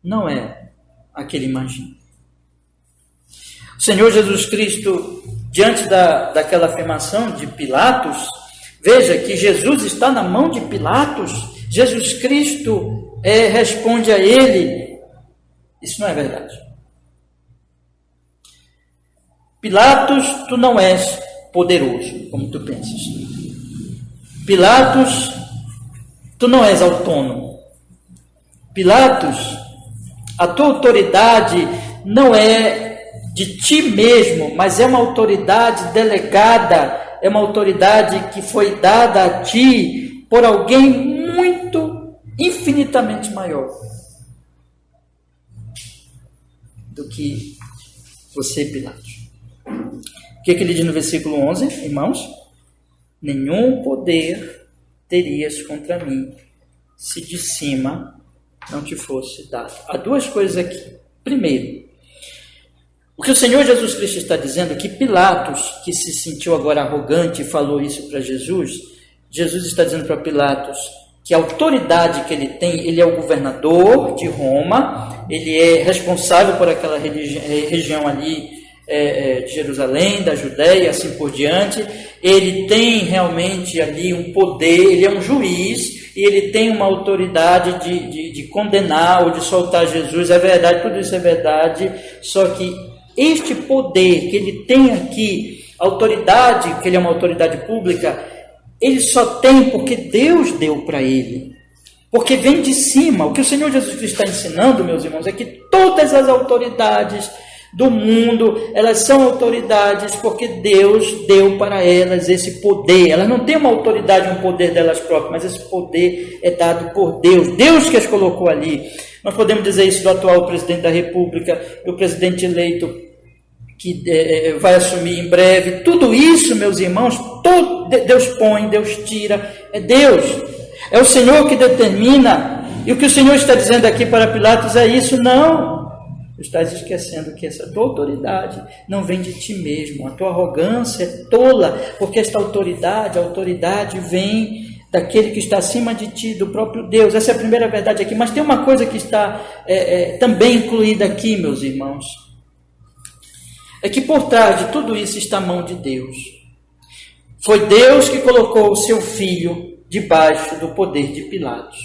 Não é a que ele imagina. O Senhor Jesus Cristo, diante daquela afirmação de Pilatos, veja que Jesus está na mão de Pilatos. Jesus Cristo responde a ele: isso não é verdade. Pilatos, tu não és poderoso, como tu pensas. Pilatos, tu não és autônomo. Pilatos, a tua autoridade não é de ti mesmo, mas é uma autoridade delegada, é uma autoridade que foi dada a ti por alguém muito, infinitamente maior do que você, Pilatos. O que ele diz no versículo 11, irmãos? nenhum poder terias contra mim, se de cima não te fosse dado. Há duas coisas aqui. Primeiro, o que o Senhor Jesus Cristo está dizendo, que Pilatos, que se sentiu agora arrogante e falou isso para Jesus, Jesus está dizendo para Pilatos que a autoridade que ele tem, ele é o governador de Roma, ele é responsável por aquela região ali de Jerusalém, da Judéia, assim por diante. Ele tem realmente ali um poder, ele é um juiz, e ele tem uma autoridade de condenar ou de soltar Jesus. É verdade, tudo isso é verdade, só que este poder que ele tem aqui, autoridade, que ele é uma autoridade pública, ele só tem porque Deus deu para ele. Porque vem de cima. O que o Senhor Jesus Cristo está ensinando, meus irmãos, é que todas as autoridades do mundo, elas são autoridades porque Deus deu para elas esse poder. Elas não têm uma autoridade, um poder delas próprias, mas esse poder é dado por Deus. Deus que as colocou ali. Nós podemos dizer isso do atual presidente da República, do presidente eleito que vai assumir em breve. Tudo isso, meus irmãos, Deus põe, Deus tira, é Deus. É o Senhor que determina. E o que o Senhor está dizendo aqui para Pilatos é isso. Não, tu estás esquecendo que essa tua autoridade não vem de ti mesmo. A tua arrogância é tola, porque esta autoridade, a autoridade vem daquele que está acima de ti, do próprio Deus. Essa é a primeira verdade aqui. Mas tem uma coisa que está também incluída aqui, meus irmãos. É que por trás de tudo isso está a mão de Deus. Foi Deus que colocou o seu filho debaixo do poder de Pilatos.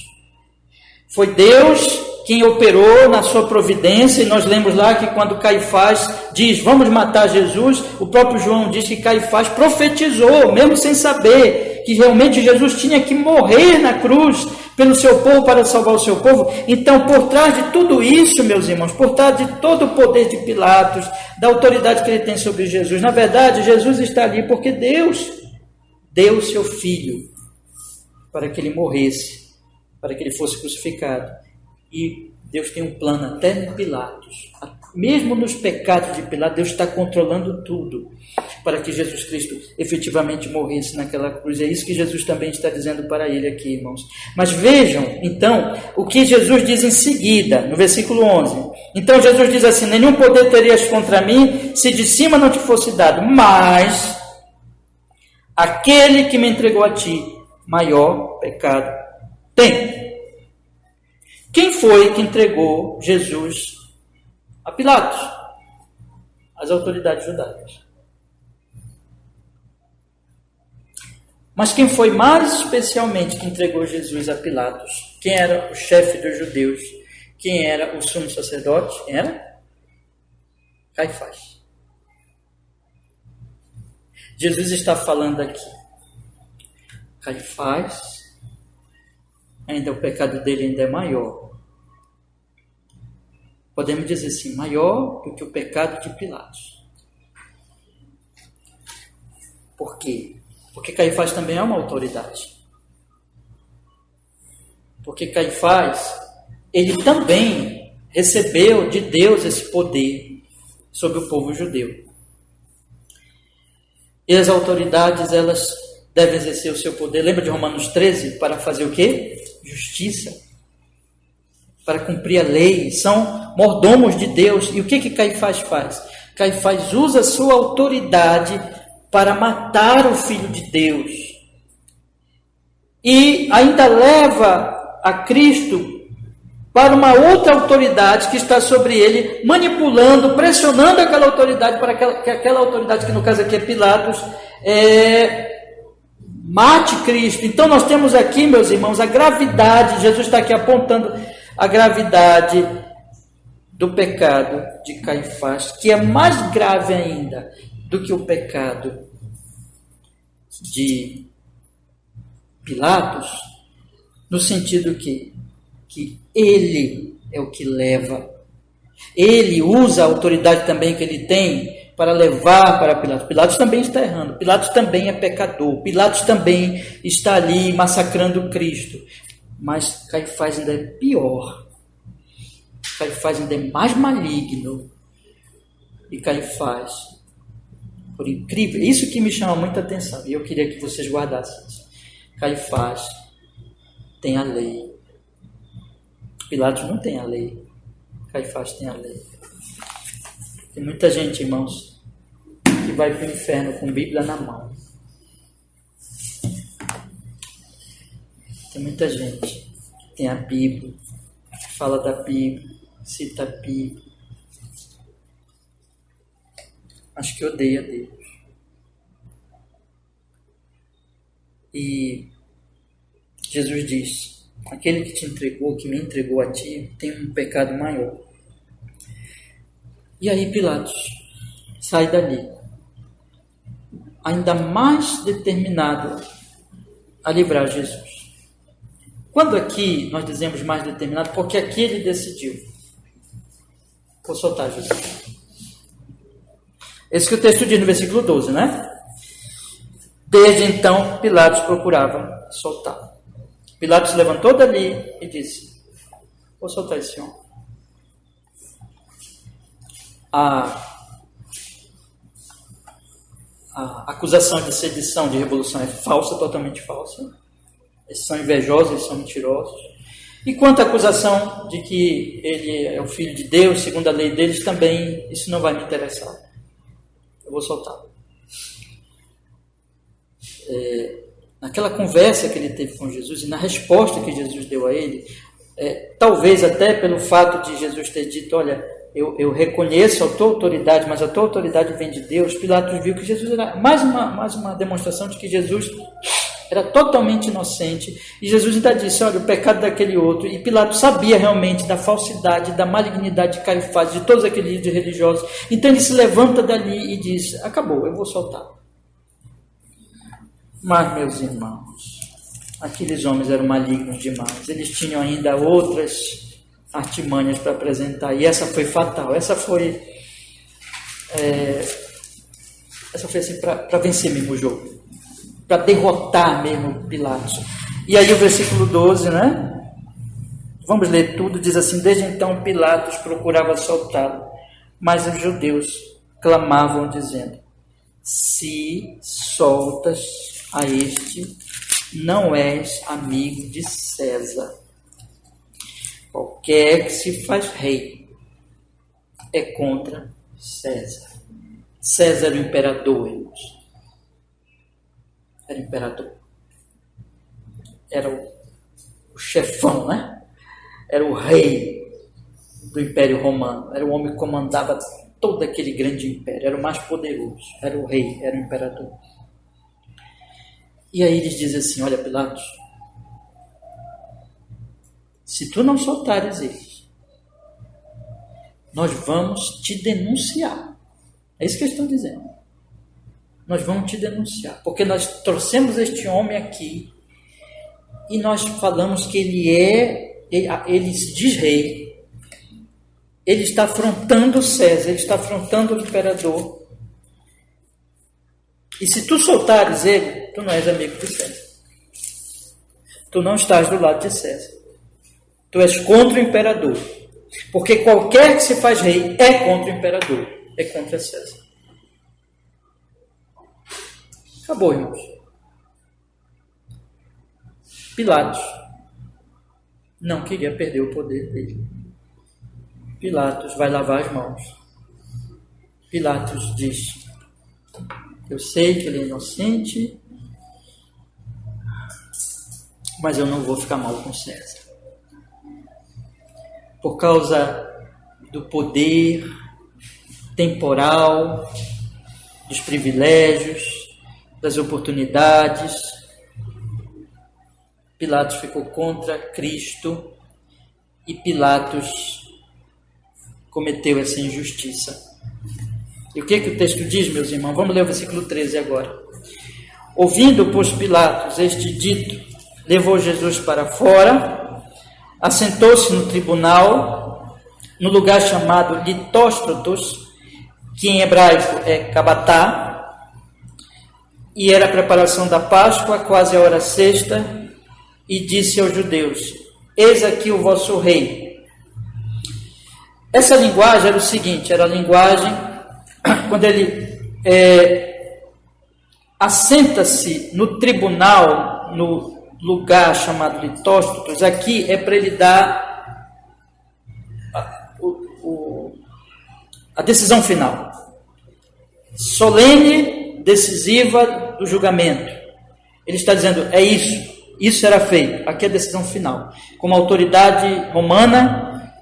Foi Deus quem operou na sua providência, e nós lemos lá que quando Caifás diz, vamos matar Jesus, o próprio João diz que Caifás profetizou, mesmo sem saber, que realmente Jesus tinha que morrer na cruz pelo seu povo, para salvar o seu povo. Então, por trás de tudo isso, meus irmãos, por trás de todo o poder de Pilatos, da autoridade que ele tem sobre Jesus, na verdade, Jesus está ali porque Deus deu o seu filho para que ele morresse, para que ele fosse crucificado. E Deus tem um plano até em Pilatos. Mesmo nos pecados de Pilatos, Deus está controlando tudo para que Jesus Cristo efetivamente morresse naquela cruz. É isso que Jesus também está dizendo para ele aqui, irmãos. Mas vejam, então, o que Jesus diz em seguida, no versículo 11. Então Jesus diz assim, nenhum poder terias contra mim, se de cima não te fosse dado, mas aquele que me entregou a ti, maior pecado tem. Quem foi que entregou Jesus a Pilatos? As autoridades judaicas. Mas quem foi mais especialmente que entregou Jesus a Pilatos? Quem era o chefe dos judeus? Quem era o sumo sacerdote? Quem era? Caifás. Jesus está falando aqui. Caifás, ainda o pecado dele ainda é maior. Podemos dizer assim, maior do que o pecado de Pilatos. Por quê? Porque Caifás também é uma autoridade. Porque Caifás, ele também recebeu de Deus esse poder sobre o povo judeu. E as autoridades, elas devem exercer o seu poder. Lembra de Romanos 13? Para fazer o quê? Justiça. Para cumprir a lei. São mordomos de Deus. E o que Caifás faz? Caifás usa a sua autoridade para matar o Filho de Deus. E ainda leva a Cristo para uma outra autoridade que está sobre ele, manipulando, pressionando aquela autoridade para que aquela autoridade, que no caso aqui é Pilatos, mate Cristo. Então nós temos aqui, meus irmãos, a gravidade, Jesus está aqui apontando a gravidade do pecado de Caifás, que é mais grave ainda do que o pecado de Pilatos, no sentido que ele é o que leva, ele usa a autoridade também que ele tem para levar para Pilatos. Pilatos também está errando, Pilatos também é pecador, Pilatos também está ali massacrando Cristo, mas Caifás ainda é pior, Caifás ainda é mais maligno, e Caifás Por incrível, isso que me chama muita atenção, e eu queria que vocês guardassem isso. Caifás tem a lei. Pilatos não tem a lei. Caifás tem a lei. Tem muita gente, irmãos, que vai para o inferno com Bíblia na mão. Tem muita gente que tem a Bíblia, fala da Bíblia, cita a Bíblia, mas que odeia Deus. E Jesus diz: aquele que te entregou, que me entregou a ti, tem um pecado maior. E aí Pilatos sai dali, ainda mais determinado a livrar Jesus. Quando aqui nós dizemos mais determinado, porque aqui ele decidiu: vou soltar Jesus. Esse que o texto diz no versículo 12, né? Desde então, Pilatos procurava soltá-lo. Pilatos se levantou dali e disse: vou soltar esse homem. A acusação de sedição, de revolução é falsa, totalmente falsa. Eles são invejosos, eles são mentirosos. E quanto à acusação de que ele é o filho de Deus, segundo a lei deles, também isso não vai me interessar. Eu vou soltá-lo. Naquela conversa que ele teve com Jesus e na resposta que Jesus deu a ele, talvez até pelo fato de Jesus ter dito: olha, eu reconheço a tua autoridade, mas a tua autoridade vem de Deus. Pilatos viu que Jesus era mais uma demonstração de que Jesus era totalmente inocente. E Jesus ainda disse: olha, o pecado daquele outro. E Pilatos sabia realmente da falsidade, da malignidade de Caifás, de todos aqueles líderes religiosos. Então ele se levanta dali e diz: acabou, eu vou soltar. Mas, meus irmãos, aqueles homens eram malignos demais. Eles tinham ainda outras artimanhas para apresentar. E essa foi fatal. Essa foi assim, para vencer mesmo o jogo. Para derrotar mesmo Pilatos. E aí o versículo 12, né? Vamos ler tudo. Diz assim: desde então Pilatos procurava soltá-lo, mas os judeus clamavam dizendo: se soltas a este, não és amigo de César. Qualquer que se faz rei é contra César. César era o imperador, irmãos. Era o imperador. Era o chefão, né? Era o rei do Império Romano. Era o homem que comandava todo aquele grande império. Era o mais poderoso. Era o rei, era o imperador. E aí eles dizem assim: olha, Pilatos, se tu não soltares eles, nós vamos te denunciar. É isso que eles estão dizendo. Nós vamos te denunciar, porque nós trouxemos este homem aqui e nós falamos que ele se diz rei, ele está afrontando César, ele está afrontando o imperador. E se tu soltares ele, tu não és amigo de César. Tu não estás do lado de César. Tu és contra o imperador. Porque qualquer que se faz rei é contra o imperador, é contra César. Acabou, irmãos. Pilatos não queria perder o poder dele. Pilatos vai lavar as mãos. Pilatos diz: eu sei que ele é inocente, mas eu não vou ficar mal com César. Por causa do poder temporal, dos privilégios, das oportunidades, Pilatos ficou contra Cristo e Pilatos cometeu essa injustiça. E o que o texto diz, meus irmãos? Vamos ler o versículo 13 agora. Ouvindo, pois, Pilatos este dito, levou Jesus para fora, assentou-se no tribunal, no lugar chamado Litóstratos, que em hebraico é Gabatá, e era a preparação da Páscoa, quase a hora sexta, e disse aos judeus: eis aqui o vosso rei. Essa linguagem era o seguinte, era a linguagem, quando ele assenta-se no tribunal, no lugar chamado Litóstotos. Aqui é para ele dar a decisão final, solene, decisiva do julgamento. Ele está dizendo, é isso será feito, aqui é a decisão final. Como autoridade romana,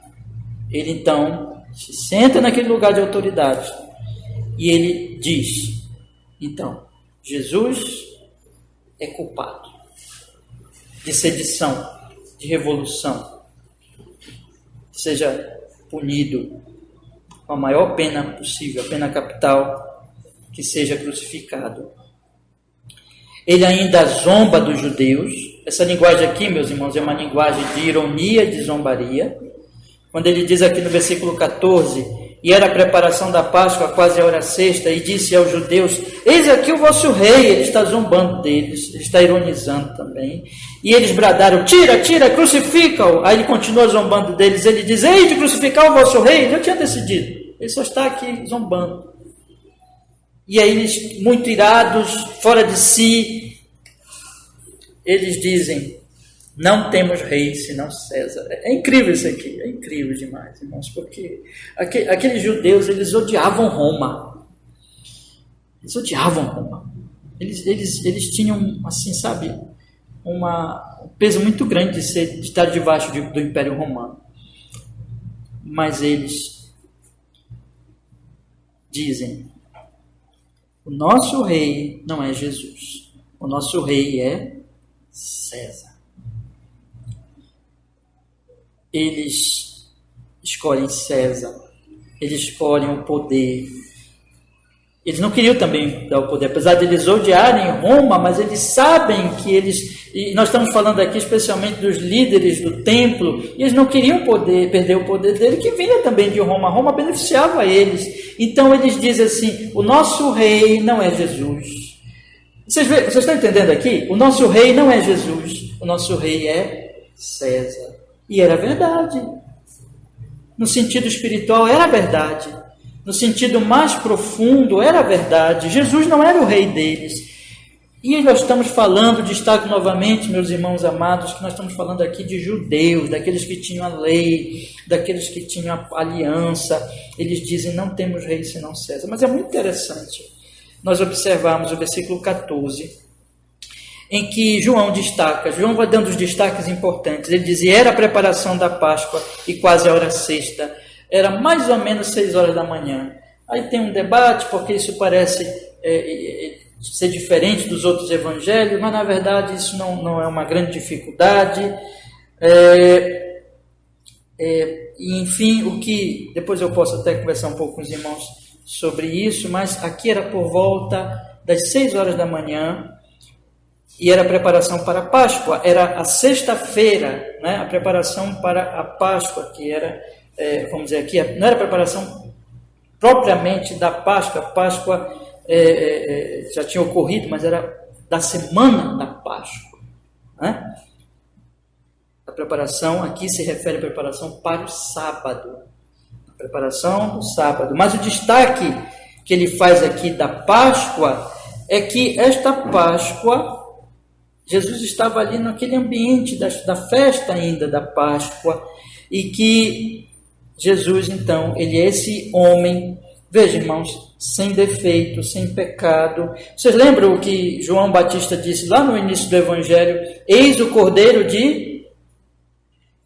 ele então se senta naquele lugar de autoridade e ele diz, então, Jesus é culpado de sedição, de revolução, seja punido com a maior pena possível, a pena capital, que seja crucificado. Ele ainda zomba dos judeus. Essa linguagem aqui, meus irmãos, é uma linguagem de ironia, de zombaria. Quando ele diz aqui no versículo 14, e era a preparação da Páscoa, quase a hora sexta, e disse aos judeus, eis aqui o vosso rei. Ele está zombando deles, ele está ironizando também. E eles bradaram, tira, crucifica-o. Aí ele continua zombando deles, ele diz, eis de crucificar o vosso rei. Ele já tinha decidido, ele só está aqui zombando. E aí eles, muito irados, fora de si, eles dizem, não temos rei senão César. É incrível isso aqui, é incrível demais, irmãos, porque aqueles judeus, eles odiavam Roma. Eles odiavam Roma. Eles tinham, assim, sabe, um peso muito grande de estar debaixo do Império Romano. Mas eles dizem, o nosso rei não é Jesus, o nosso rei é César. Eles escolhem César, eles escolhem o poder. Eles não queriam também dar o poder, apesar de eles odiarem Roma, mas eles sabem que e nós estamos falando aqui especialmente dos líderes do templo, e eles não queriam perder o poder dele, que vinha também de Roma. Roma beneficiava eles. Então eles dizem assim, o nosso rei não é Jesus. Vocês estão entendendo aqui? O nosso rei não é Jesus, o nosso rei é César. E era verdade. No sentido espiritual era verdade. No sentido mais profundo era verdade. Jesus não era o rei deles. E nós estamos falando, destaco novamente, meus irmãos amados, que nós estamos falando aqui de judeus, daqueles que tinham a lei, daqueles que tinham a aliança. Eles dizem, não temos rei senão César. Mas é muito interessante nós observarmos o versículo 14, em que João vai dando os destaques importantes. Ele diz, era a preparação da Páscoa e quase a hora sexta. Era mais ou menos 6 horas da manhã. Aí tem um debate, porque isso parece ser diferente dos outros evangelhos, mas na verdade isso não é uma grande dificuldade. E enfim, o que depois eu posso até conversar um pouco com os irmãos sobre isso, mas aqui era por volta das 6 horas da manhã, e era a preparação para a Páscoa, era a sexta-feira, né? A preparação para a Páscoa, que era, vamos dizer aqui, não era a preparação propriamente da Páscoa. A Páscoa já tinha ocorrido, mas era da semana da Páscoa, né? A preparação aqui se refere à preparação para o sábado, a preparação do sábado. Mas o destaque que ele faz aqui da Páscoa é que esta Páscoa, Jesus estava ali naquele ambiente da festa ainda da Páscoa, e que Jesus, então, ele é esse homem, veja, irmãos, sem defeito, sem pecado. Vocês lembram o que João Batista disse lá no início do Evangelho? Eis o Cordeiro de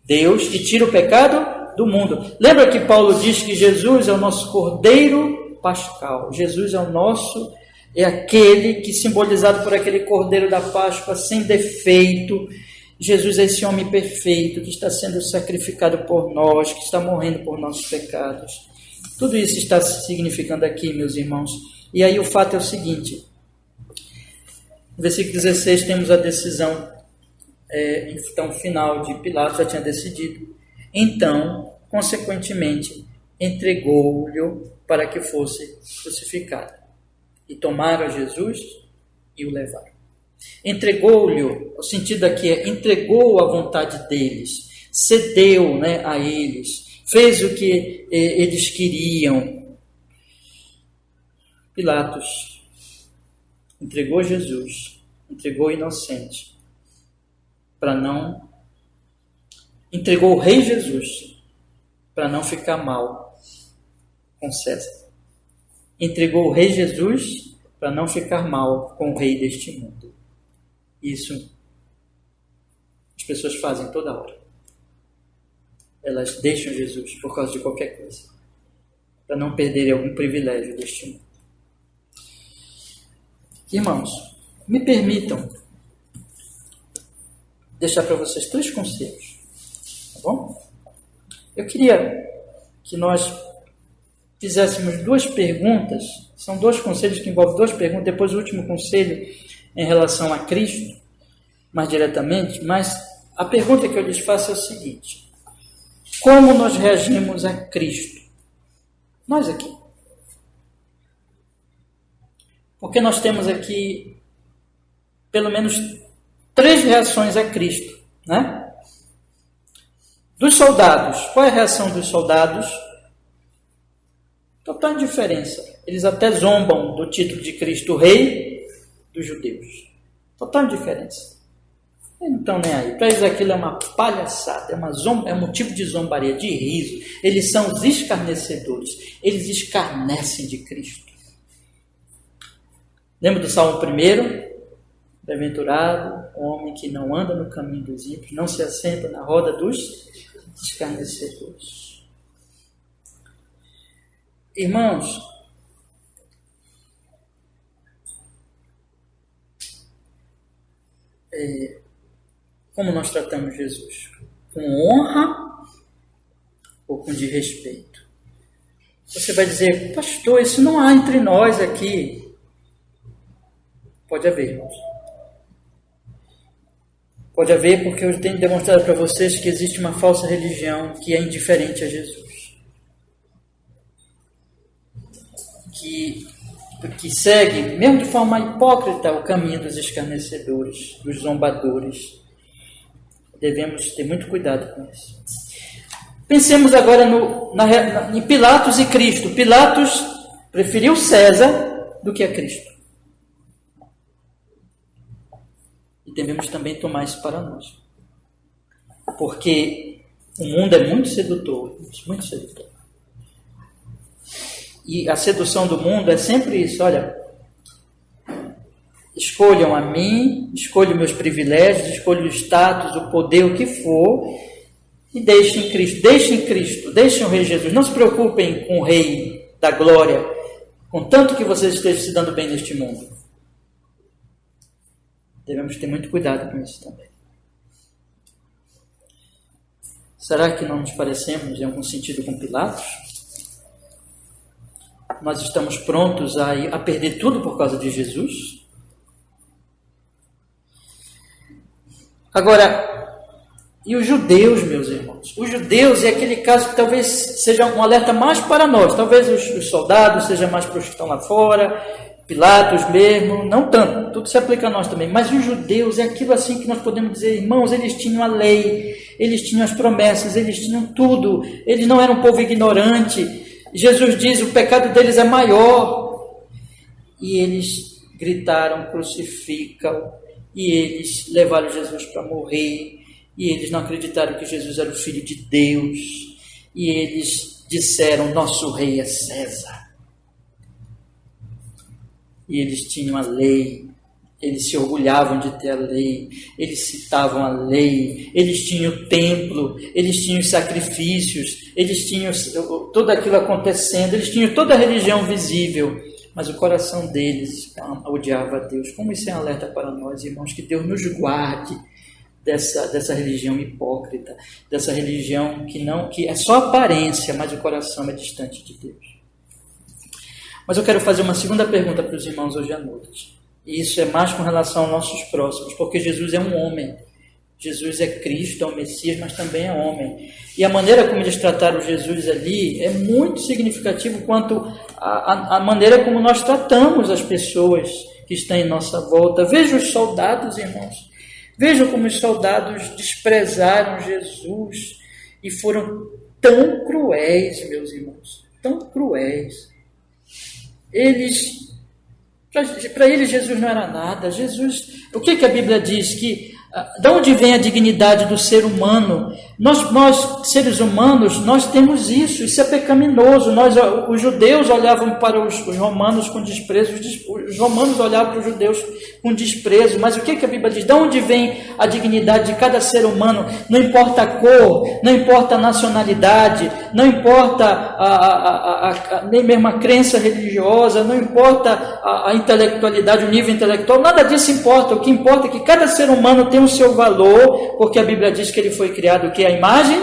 Deus que tira o pecado do mundo. Lembra que Paulo diz que Jesus é o nosso Cordeiro Pascal? Jesus é aquele que, simbolizado por aquele Cordeiro da Páscoa sem defeito. Jesus é esse homem perfeito que está sendo sacrificado por nós, que está morrendo por nossos pecados. Tudo isso está significando aqui, meus irmãos. E aí o fato é o seguinte, no versículo 16 temos a decisão então, final de Pilatos, já tinha decidido. Então, consequentemente, entregou-lhe para que fosse crucificado. E tomaram Jesus e o levaram. Entregou-lhe, o sentido aqui é entregou a vontade deles, cedeu, né, a eles, fez o que eles queriam. Pilatos entregou Jesus, entregou o inocente, entregou o rei Jesus para não ficar mal com César. Entregou o rei Jesus para não ficar mal com o rei deste mundo. Isso as pessoas fazem toda hora. Elas deixam Jesus por causa de qualquer coisa, para não perderem algum privilégio deste mundo. Irmãos, me permitam deixar para vocês 3 conselhos, tá bom? Eu queria que nós fizéssemos 2 perguntas, são 2 conselhos que envolvem 2 perguntas, depois o último conselho em relação a Cristo, mais diretamente, mas a pergunta que eu lhes faço é o seguinte: como nós reagimos a Cristo? Nós aqui. Porque nós temos aqui pelo menos 3 reações a Cristo, né? Dos soldados, qual é a reação dos soldados? Total indiferença. Eles até zombam do título de Cristo Rei dos judeus. Total indiferença. Eles não estão nem aí. Para eles aquilo é uma palhaçada, é um motivo de zombaria, de riso. Eles são os escarnecedores. Eles escarnecem de Cristo. Lembra do Salmo 1? Bem-aventurado o homem que não anda no caminho dos ímpios, não se assenta na roda dos escarnecedores. Irmãos, como nós tratamos Jesus? Com honra ou com desrespeito? Você vai dizer, pastor, isso não há entre nós aqui. Pode haver, irmãos. Pode haver, porque eu tenho demonstrado para vocês que existe uma falsa religião que é indiferente a Jesus. Que segue, mesmo de forma hipócrita, o caminho dos escarnecedores, dos zombadores. Devemos ter muito cuidado com isso. Pensemos agora em Pilatos e Cristo. Pilatos preferiu César do que a Cristo. E devemos também tomar isso para nós. Porque o mundo é muito sedutor, muito sedutor. E a sedução do mundo é sempre isso, olha, escolham a mim, escolham meus privilégios, escolham o status, o poder, o que for, e deixem Cristo, deixem o Rei Jesus. Não se preocupem com o Rei da Glória, contanto que vocês estejam se dando bem neste mundo. Devemos ter muito cuidado com isso também. Será que não nos parecemos em algum sentido com Pilatos? Nós estamos prontos a perder tudo por causa de Jesus? Agora, e os judeus, meus irmãos? Os judeus é aquele caso que talvez seja um alerta mais para nós. Talvez os soldados seja mais para os que estão lá fora, Pilatos mesmo, não tanto, tudo se aplica a nós também. Mas os judeus é aquilo assim que nós podemos dizer, irmãos, eles tinham a lei, eles tinham as promessas, eles tinham tudo, eles não eram um povo ignorante. Jesus diz, o pecado deles é maior. E eles gritaram, crucificam, e eles levaram Jesus para morrer, e eles não acreditaram que Jesus era o Filho de Deus, e eles disseram, nosso rei é César. E eles tinham a lei, eles se orgulhavam de ter a lei, eles citavam a lei, eles tinham o templo, eles tinham os sacrifícios, eles tinham tudo aquilo acontecendo, eles tinham toda a religião visível, mas o coração deles odiava a Deus. Como isso é um alerta para nós, irmãos, que Deus nos guarde dessa religião hipócrita, dessa religião que é só aparência, mas o coração é distante de Deus. Mas eu quero fazer uma segunda pergunta para os irmãos hoje à noite. E isso é mais com relação aos nossos próximos, porque Jesus é um homem. Jesus é Cristo, é o Messias, mas também é homem. E a maneira como eles trataram Jesus ali é muito significativo quanto a maneira como nós tratamos as pessoas que estão em nossa volta. Veja os soldados, irmãos. Vejam como os soldados desprezaram Jesus e foram tão cruéis, meus irmãos, tão cruéis. Eles Para ele, Jesus não era nada. O que a Bíblia diz? De onde vem a dignidade do ser humano? Nós, seres humanos, nós temos isso é pecaminoso. Os judeus olhavam para os romanos com desprezo, os romanos olhavam para os judeus com desprezo, mas o que a Bíblia diz? De onde vem a dignidade de cada ser humano? Não importa a cor, não importa a nacionalidade, não importa nem mesmo a crença religiosa, não importa a intelectualidade, o nível intelectual, nada disso importa. O que importa é que cada ser humano tem o seu valor, porque a Bíblia diz que ele foi criado, que é a imagem,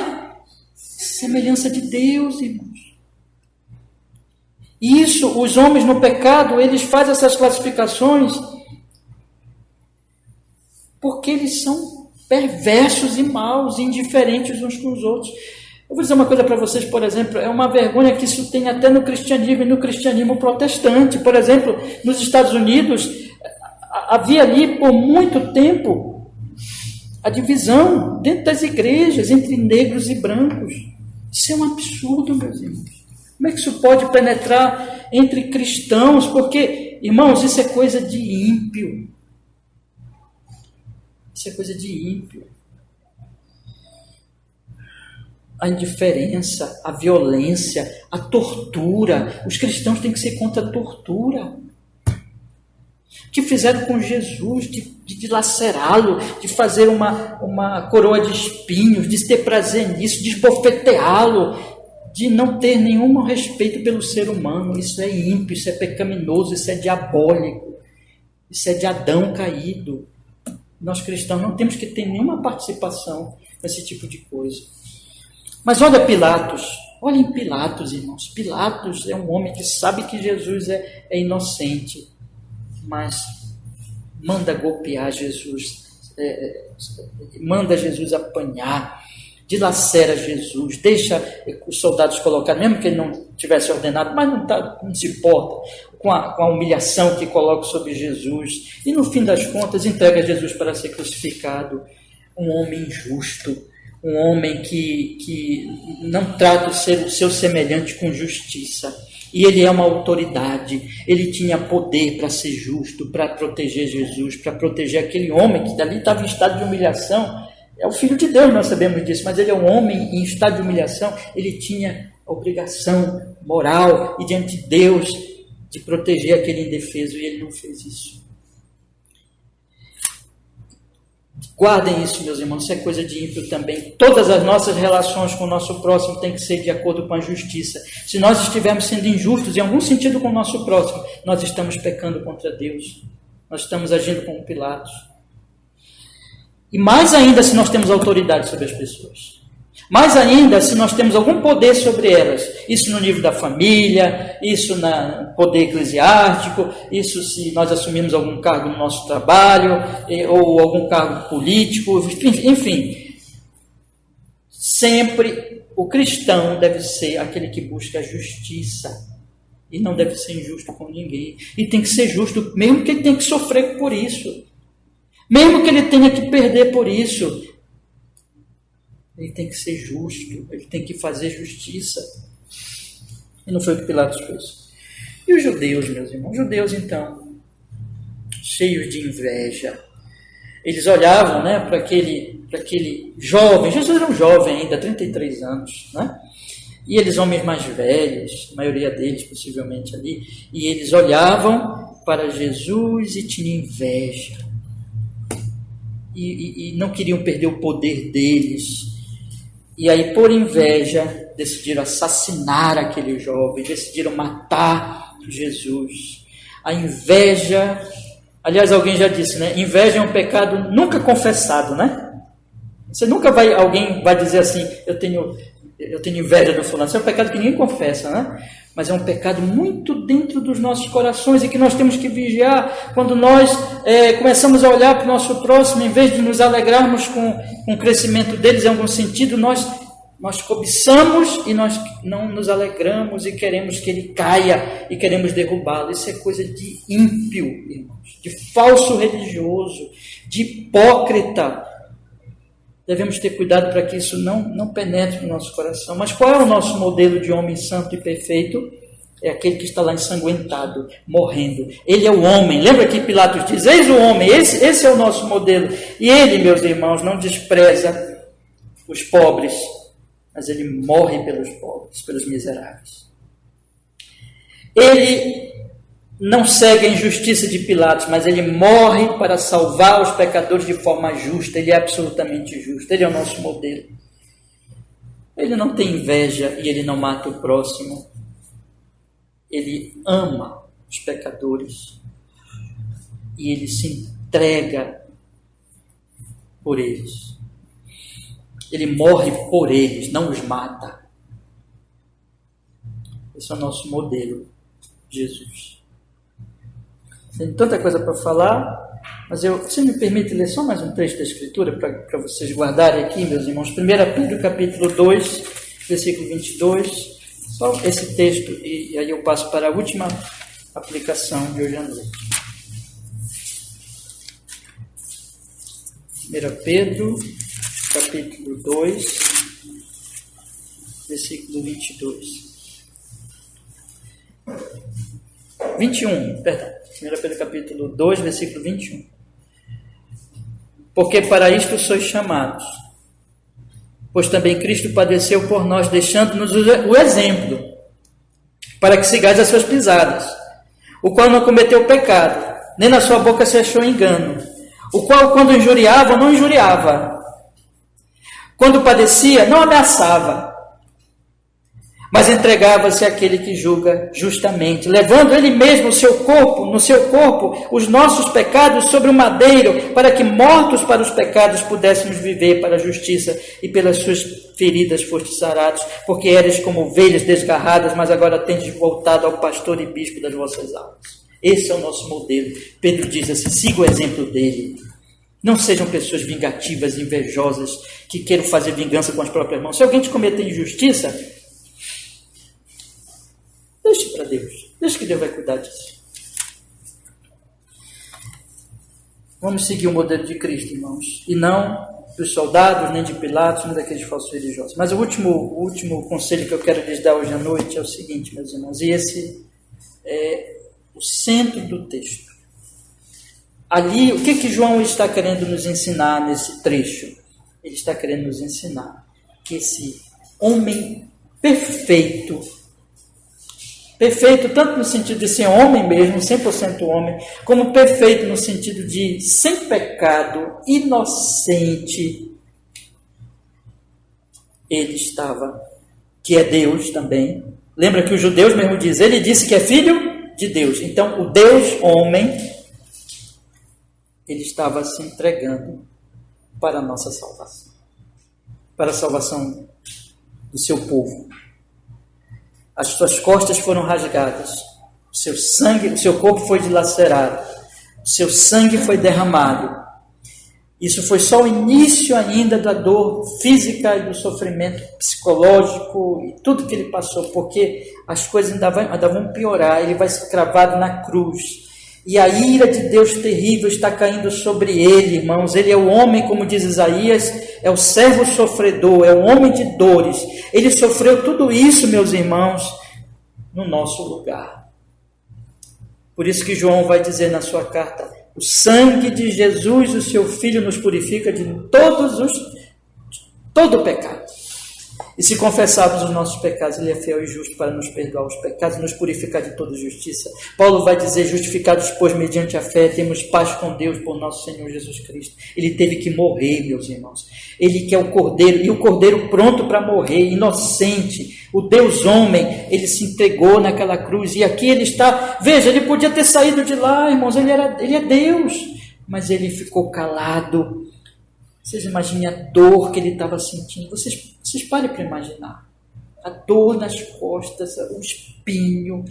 semelhança de Deus, irmãos. Isso, os homens no pecado, eles fazem essas classificações porque eles são perversos e maus, indiferentes uns com os outros. Eu vou dizer uma coisa para vocês, por exemplo, é uma vergonha que isso tem até no cristianismo e no cristianismo protestante. Por exemplo, nos Estados Unidos, havia ali por muito tempo a divisão dentro das igrejas entre negros e brancos. Isso é um absurdo, meus irmãos. Como é que isso pode penetrar entre cristãos? Porque, irmãos, isso é coisa de ímpio. Isso é coisa de ímpio. A indiferença, a violência, a tortura. Os cristãos têm que ser contra a tortura. O que fizeram com Jesus, de dilacerá-lo, de fazer uma coroa de espinhos, de ter prazer nisso, de esbofeteá-lo, de não ter nenhum respeito pelo ser humano. Isso é ímpio, isso é pecaminoso, isso é diabólico, isso é de Adão caído. Nós cristãos não temos que ter nenhuma participação nesse tipo de coisa. Mas olha Pilatos, olhem Pilatos, irmãos. Pilatos é um homem que sabe que Jesus é inocente, mas manda golpear Jesus, manda Jesus apanhar, dilacera Jesus, deixa os soldados colocar, mesmo que ele não tivesse ordenado, mas não se importa com a humilhação que coloca sobre Jesus, e no fim das contas entrega Jesus para ser crucificado. Um homem injusto, um homem que não trata o seu semelhante com justiça. E ele é uma autoridade, ele tinha poder para ser justo, para proteger Jesus, para proteger aquele homem que dali estava em estado de humilhação. É o Filho de Deus, nós sabemos disso, mas ele é um homem em estado de humilhação. Ele tinha a obrigação moral e diante de Deus de proteger aquele indefeso, e ele não fez isso. Guardem isso, meus irmãos, isso é coisa de ímpio também. Todas as nossas relações com o nosso próximo têm que ser de acordo com a justiça. Se nós estivermos sendo injustos em algum sentido com o nosso próximo, nós estamos pecando contra Deus. Nós estamos agindo como Pilatos. E mais ainda se nós temos autoridade sobre as pessoas. Mais ainda se nós temos algum poder sobre elas. Isso no nível da família, isso no poder eclesiástico, isso se nós assumimos algum cargo no nosso trabalho, ou algum cargo político, enfim. Sempre o cristão deve ser aquele que busca a justiça. E não deve ser injusto com ninguém. E tem que ser justo, mesmo que ele tenha que sofrer por isso. Mesmo que ele tenha que perder por isso. Ele tem que ser justo, ele tem que fazer justiça. E não foi o que Pilatos fez. E os judeus, meus irmãos? Os judeus, então, cheios de inveja. Eles olhavam, né, para aquele jovem. Jesus era um jovem ainda, 33 anos, né? E eles, homens mais velhos, a maioria deles possivelmente ali, e eles olhavam para Jesus e tinham inveja. E não queriam perder o poder deles. E aí, por inveja, decidiram assassinar aquele jovem, decidiram matar Jesus. A inveja, aliás, alguém já disse, né? Inveja é um pecado nunca confessado, né? Você nunca alguém vai dizer assim, eu tenho inveja do fulano. Isso é um pecado que ninguém confessa, né? Mas é um pecado muito dentro dos nossos corações e que nós temos que vigiar. Quando nós começamos a olhar para o nosso próximo, em vez de nos alegrarmos com o crescimento deles em algum sentido, nós cobiçamos e nós não nos alegramos e queremos que ele caia e queremos derrubá-lo. Isso é coisa de ímpio, irmãos, de falso religioso, de hipócrita. Devemos ter cuidado para que isso não penetre no nosso coração. Mas qual é o nosso modelo de homem santo e perfeito? é aquele que está lá ensanguentado, morrendo. Ele é o homem. Lembra que Pilatos diz, eis o homem, esse é o nosso modelo. E ele, meus irmãos, não despreza os pobres, mas ele morre pelos pobres, pelos miseráveis. Ele não segue a injustiça de Pilatos, mas ele morre para salvar os pecadores de forma justa. Ele é absolutamente justo. Ele é o nosso modelo. Ele não tem inveja e ele não mata o próximo. Ele ama os pecadores e ele se entrega por eles. Ele morre por eles, não os mata. Esse é o nosso modelo, Jesus. Tem tanta coisa para falar, mas você me permite ler só mais um trecho da Escritura para vocês guardarem aqui, meus irmãos. 1 Pedro, capítulo 2, versículo 22. Só esse texto, e aí eu passo para a última aplicação de hoje à noite. 1 Pedro, capítulo 2, versículo 22. 21, perdão. 1 Pedro, capítulo 2, versículo 21. Porque para isto sois chamados, pois também Cristo padeceu por nós, deixando-nos o exemplo, para que sigais as suas pisadas, o qual não cometeu pecado, nem na sua boca se achou engano, o qual, quando injuriava, não injuriava, quando padecia, não ameaçava, mas entregava-se àquele que julga justamente, levando ele mesmo no seu corpo, os nossos pecados sobre o madeiro, para que, mortos para os pecados, pudéssemos viver para a justiça, e pelas suas feridas fostes sarados, porque eres como ovelhas desgarradas, mas agora tendes voltado ao pastor e bispo das vossas almas. Esse é o nosso modelo. Pedro diz assim, siga o exemplo dele. Não sejam pessoas vingativas, invejosas, que queiram fazer vingança com as próprias mãos. Se alguém te cometer injustiça, deixe para Deus. Deixe que Deus vai cuidar disso. Vamos seguir o modelo de Cristo, irmãos. E não dos soldados, nem de Pilatos, nem daqueles falsos religiosos. Mas o último conselho que eu quero lhes dar hoje à noite é o seguinte, meus irmãos. E esse é o centro do texto. Ali, o que João está querendo nos ensinar nesse trecho? Ele está querendo nos ensinar que esse homem perfeito tanto no sentido de ser homem mesmo, 100% homem, como perfeito no sentido de sem pecado, inocente, ele estava, que é Deus também. Lembra que os judeus mesmo dizem, ele disse que é filho de Deus. Então, o Deus homem, ele estava se entregando para a nossa salvação, para a salvação do seu povo. As suas costas foram rasgadas, o seu corpo foi dilacerado, o seu sangue foi derramado. Isso foi só o início ainda da dor física e do sofrimento psicológico e tudo que ele passou, porque as coisas ainda vão piorar. Ele vai ser cravado na cruz. E a ira de Deus terrível está caindo sobre ele, irmãos. Ele é o homem, como diz Isaías, é o servo sofredor, é o homem de dores. Ele sofreu tudo isso, meus irmãos, no nosso lugar. Por isso que João vai dizer na sua carta, o sangue de Jesus, o seu Filho, nos purifica de todo o pecado. E se confessarmos os nossos pecados, Ele é fiel e justo para nos perdoar os pecados e nos purificar de toda justiça. Paulo vai dizer, justificados, pois, mediante a fé, temos paz com Deus por nosso Senhor Jesus Cristo. Ele teve que morrer, meus irmãos. Ele que é o Cordeiro, e o Cordeiro pronto para morrer, inocente. O Deus homem, Ele se entregou naquela cruz. E aqui Ele está, veja, Ele podia ter saído de lá, irmãos, Ele é Deus. Mas Ele ficou calado. Vocês imaginem a dor que ele estava sentindo. Vocês parem para imaginar. A dor nas costas, o espinho,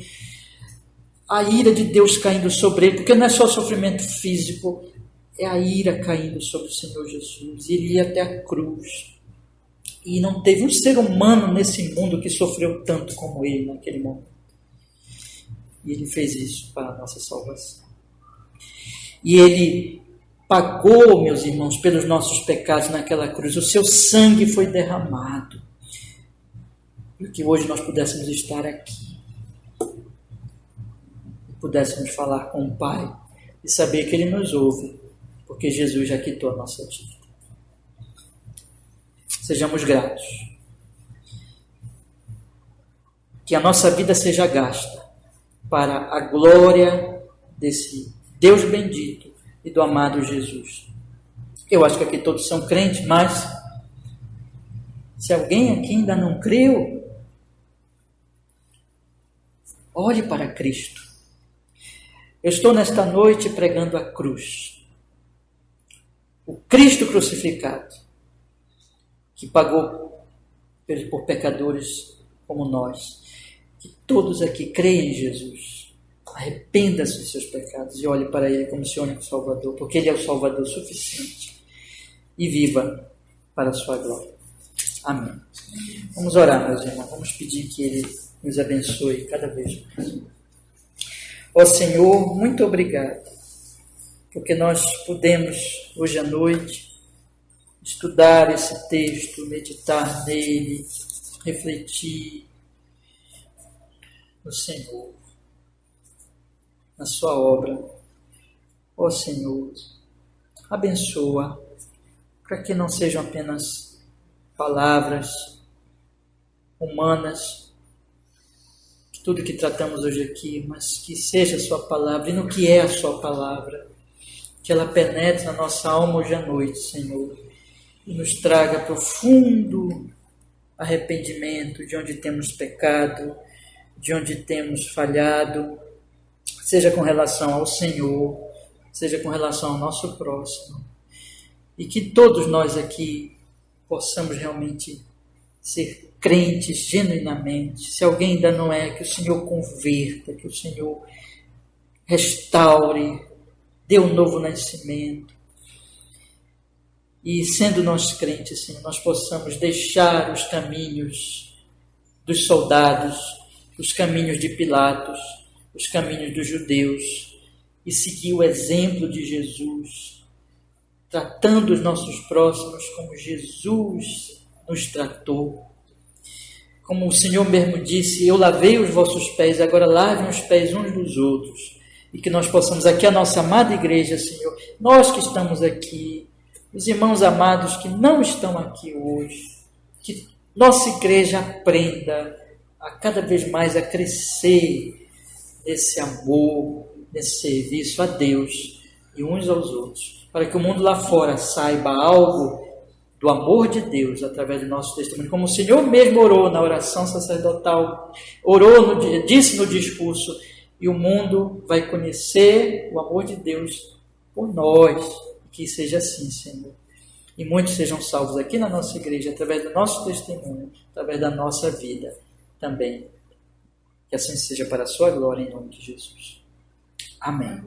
a ira de Deus caindo sobre ele, porque não é só sofrimento físico, é a ira caindo sobre o Senhor Jesus. Ele ia até a cruz. E não teve um ser humano nesse mundo que sofreu tanto como ele naquele momento. E ele fez isso para a nossa salvação. E ele pagou, meus irmãos, pelos nossos pecados naquela cruz. O seu sangue foi derramado. E que hoje nós pudéssemos estar aqui. pudéssemos falar com o Pai e saber que Ele nos ouve, porque Jesus já quitou a nossa dívida. Sejamos gratos. Que a nossa vida seja gasta para a glória desse Deus bendito e do amado Jesus. Eu acho que aqui todos são crentes, mas se alguém aqui ainda não creu, olhe para Cristo. Eu estou nesta noite pregando a cruz. O Cristo crucificado, que pagou por pecadores como nós. Que todos aqui creem em Jesus. Arrependa-se dos seus pecados e olhe para Ele como seu único Salvador, porque Ele é o Salvador suficiente. E viva para a sua glória. Amém. Vamos orar, meus irmãos. Vamos pedir que Ele nos abençoe cada vez mais. Ó Senhor, muito obrigado, porque nós pudemos hoje à noite estudar esse texto, meditar nele, refletir no Senhor, na sua obra. Ó Senhor, abençoa, para que não sejam apenas palavras humanas, tudo que tratamos hoje aqui, mas que seja a sua palavra, e no que é a sua palavra, que ela penetre na nossa alma hoje à noite, Senhor, e nos traga profundo arrependimento de onde temos pecado, de onde temos falhado, seja com relação ao Senhor, seja com relação ao nosso próximo, e que todos nós aqui possamos realmente ser crentes genuinamente. Se alguém ainda não é, que o Senhor converta, que o Senhor restaure, dê um novo nascimento. E sendo nós crentes, Senhor, nós possamos deixar os caminhos dos soldados, os caminhos de Pilatos, os caminhos dos judeus, e seguir o exemplo de Jesus, tratando os nossos próximos como Jesus nos tratou. Como o Senhor mesmo disse, eu lavei os vossos pés, agora lavem os pés uns dos outros. E que nós possamos aqui, a nossa amada igreja, Senhor, nós que estamos aqui, os irmãos amados que não estão aqui hoje, que nossa igreja aprenda a cada vez mais a crescer nesse amor, nesse serviço a Deus e uns aos outros, para que o mundo lá fora saiba algo do amor de Deus através do nosso testemunho, como o Senhor mesmo orou na oração sacerdotal, disse no discurso, e o mundo vai conhecer o amor de Deus por nós. Que seja assim, Senhor. E muitos sejam salvos aqui na nossa igreja, através do nosso testemunho, através da nossa vida também. Que assim seja para a sua glória, em nome de Jesus. Amém.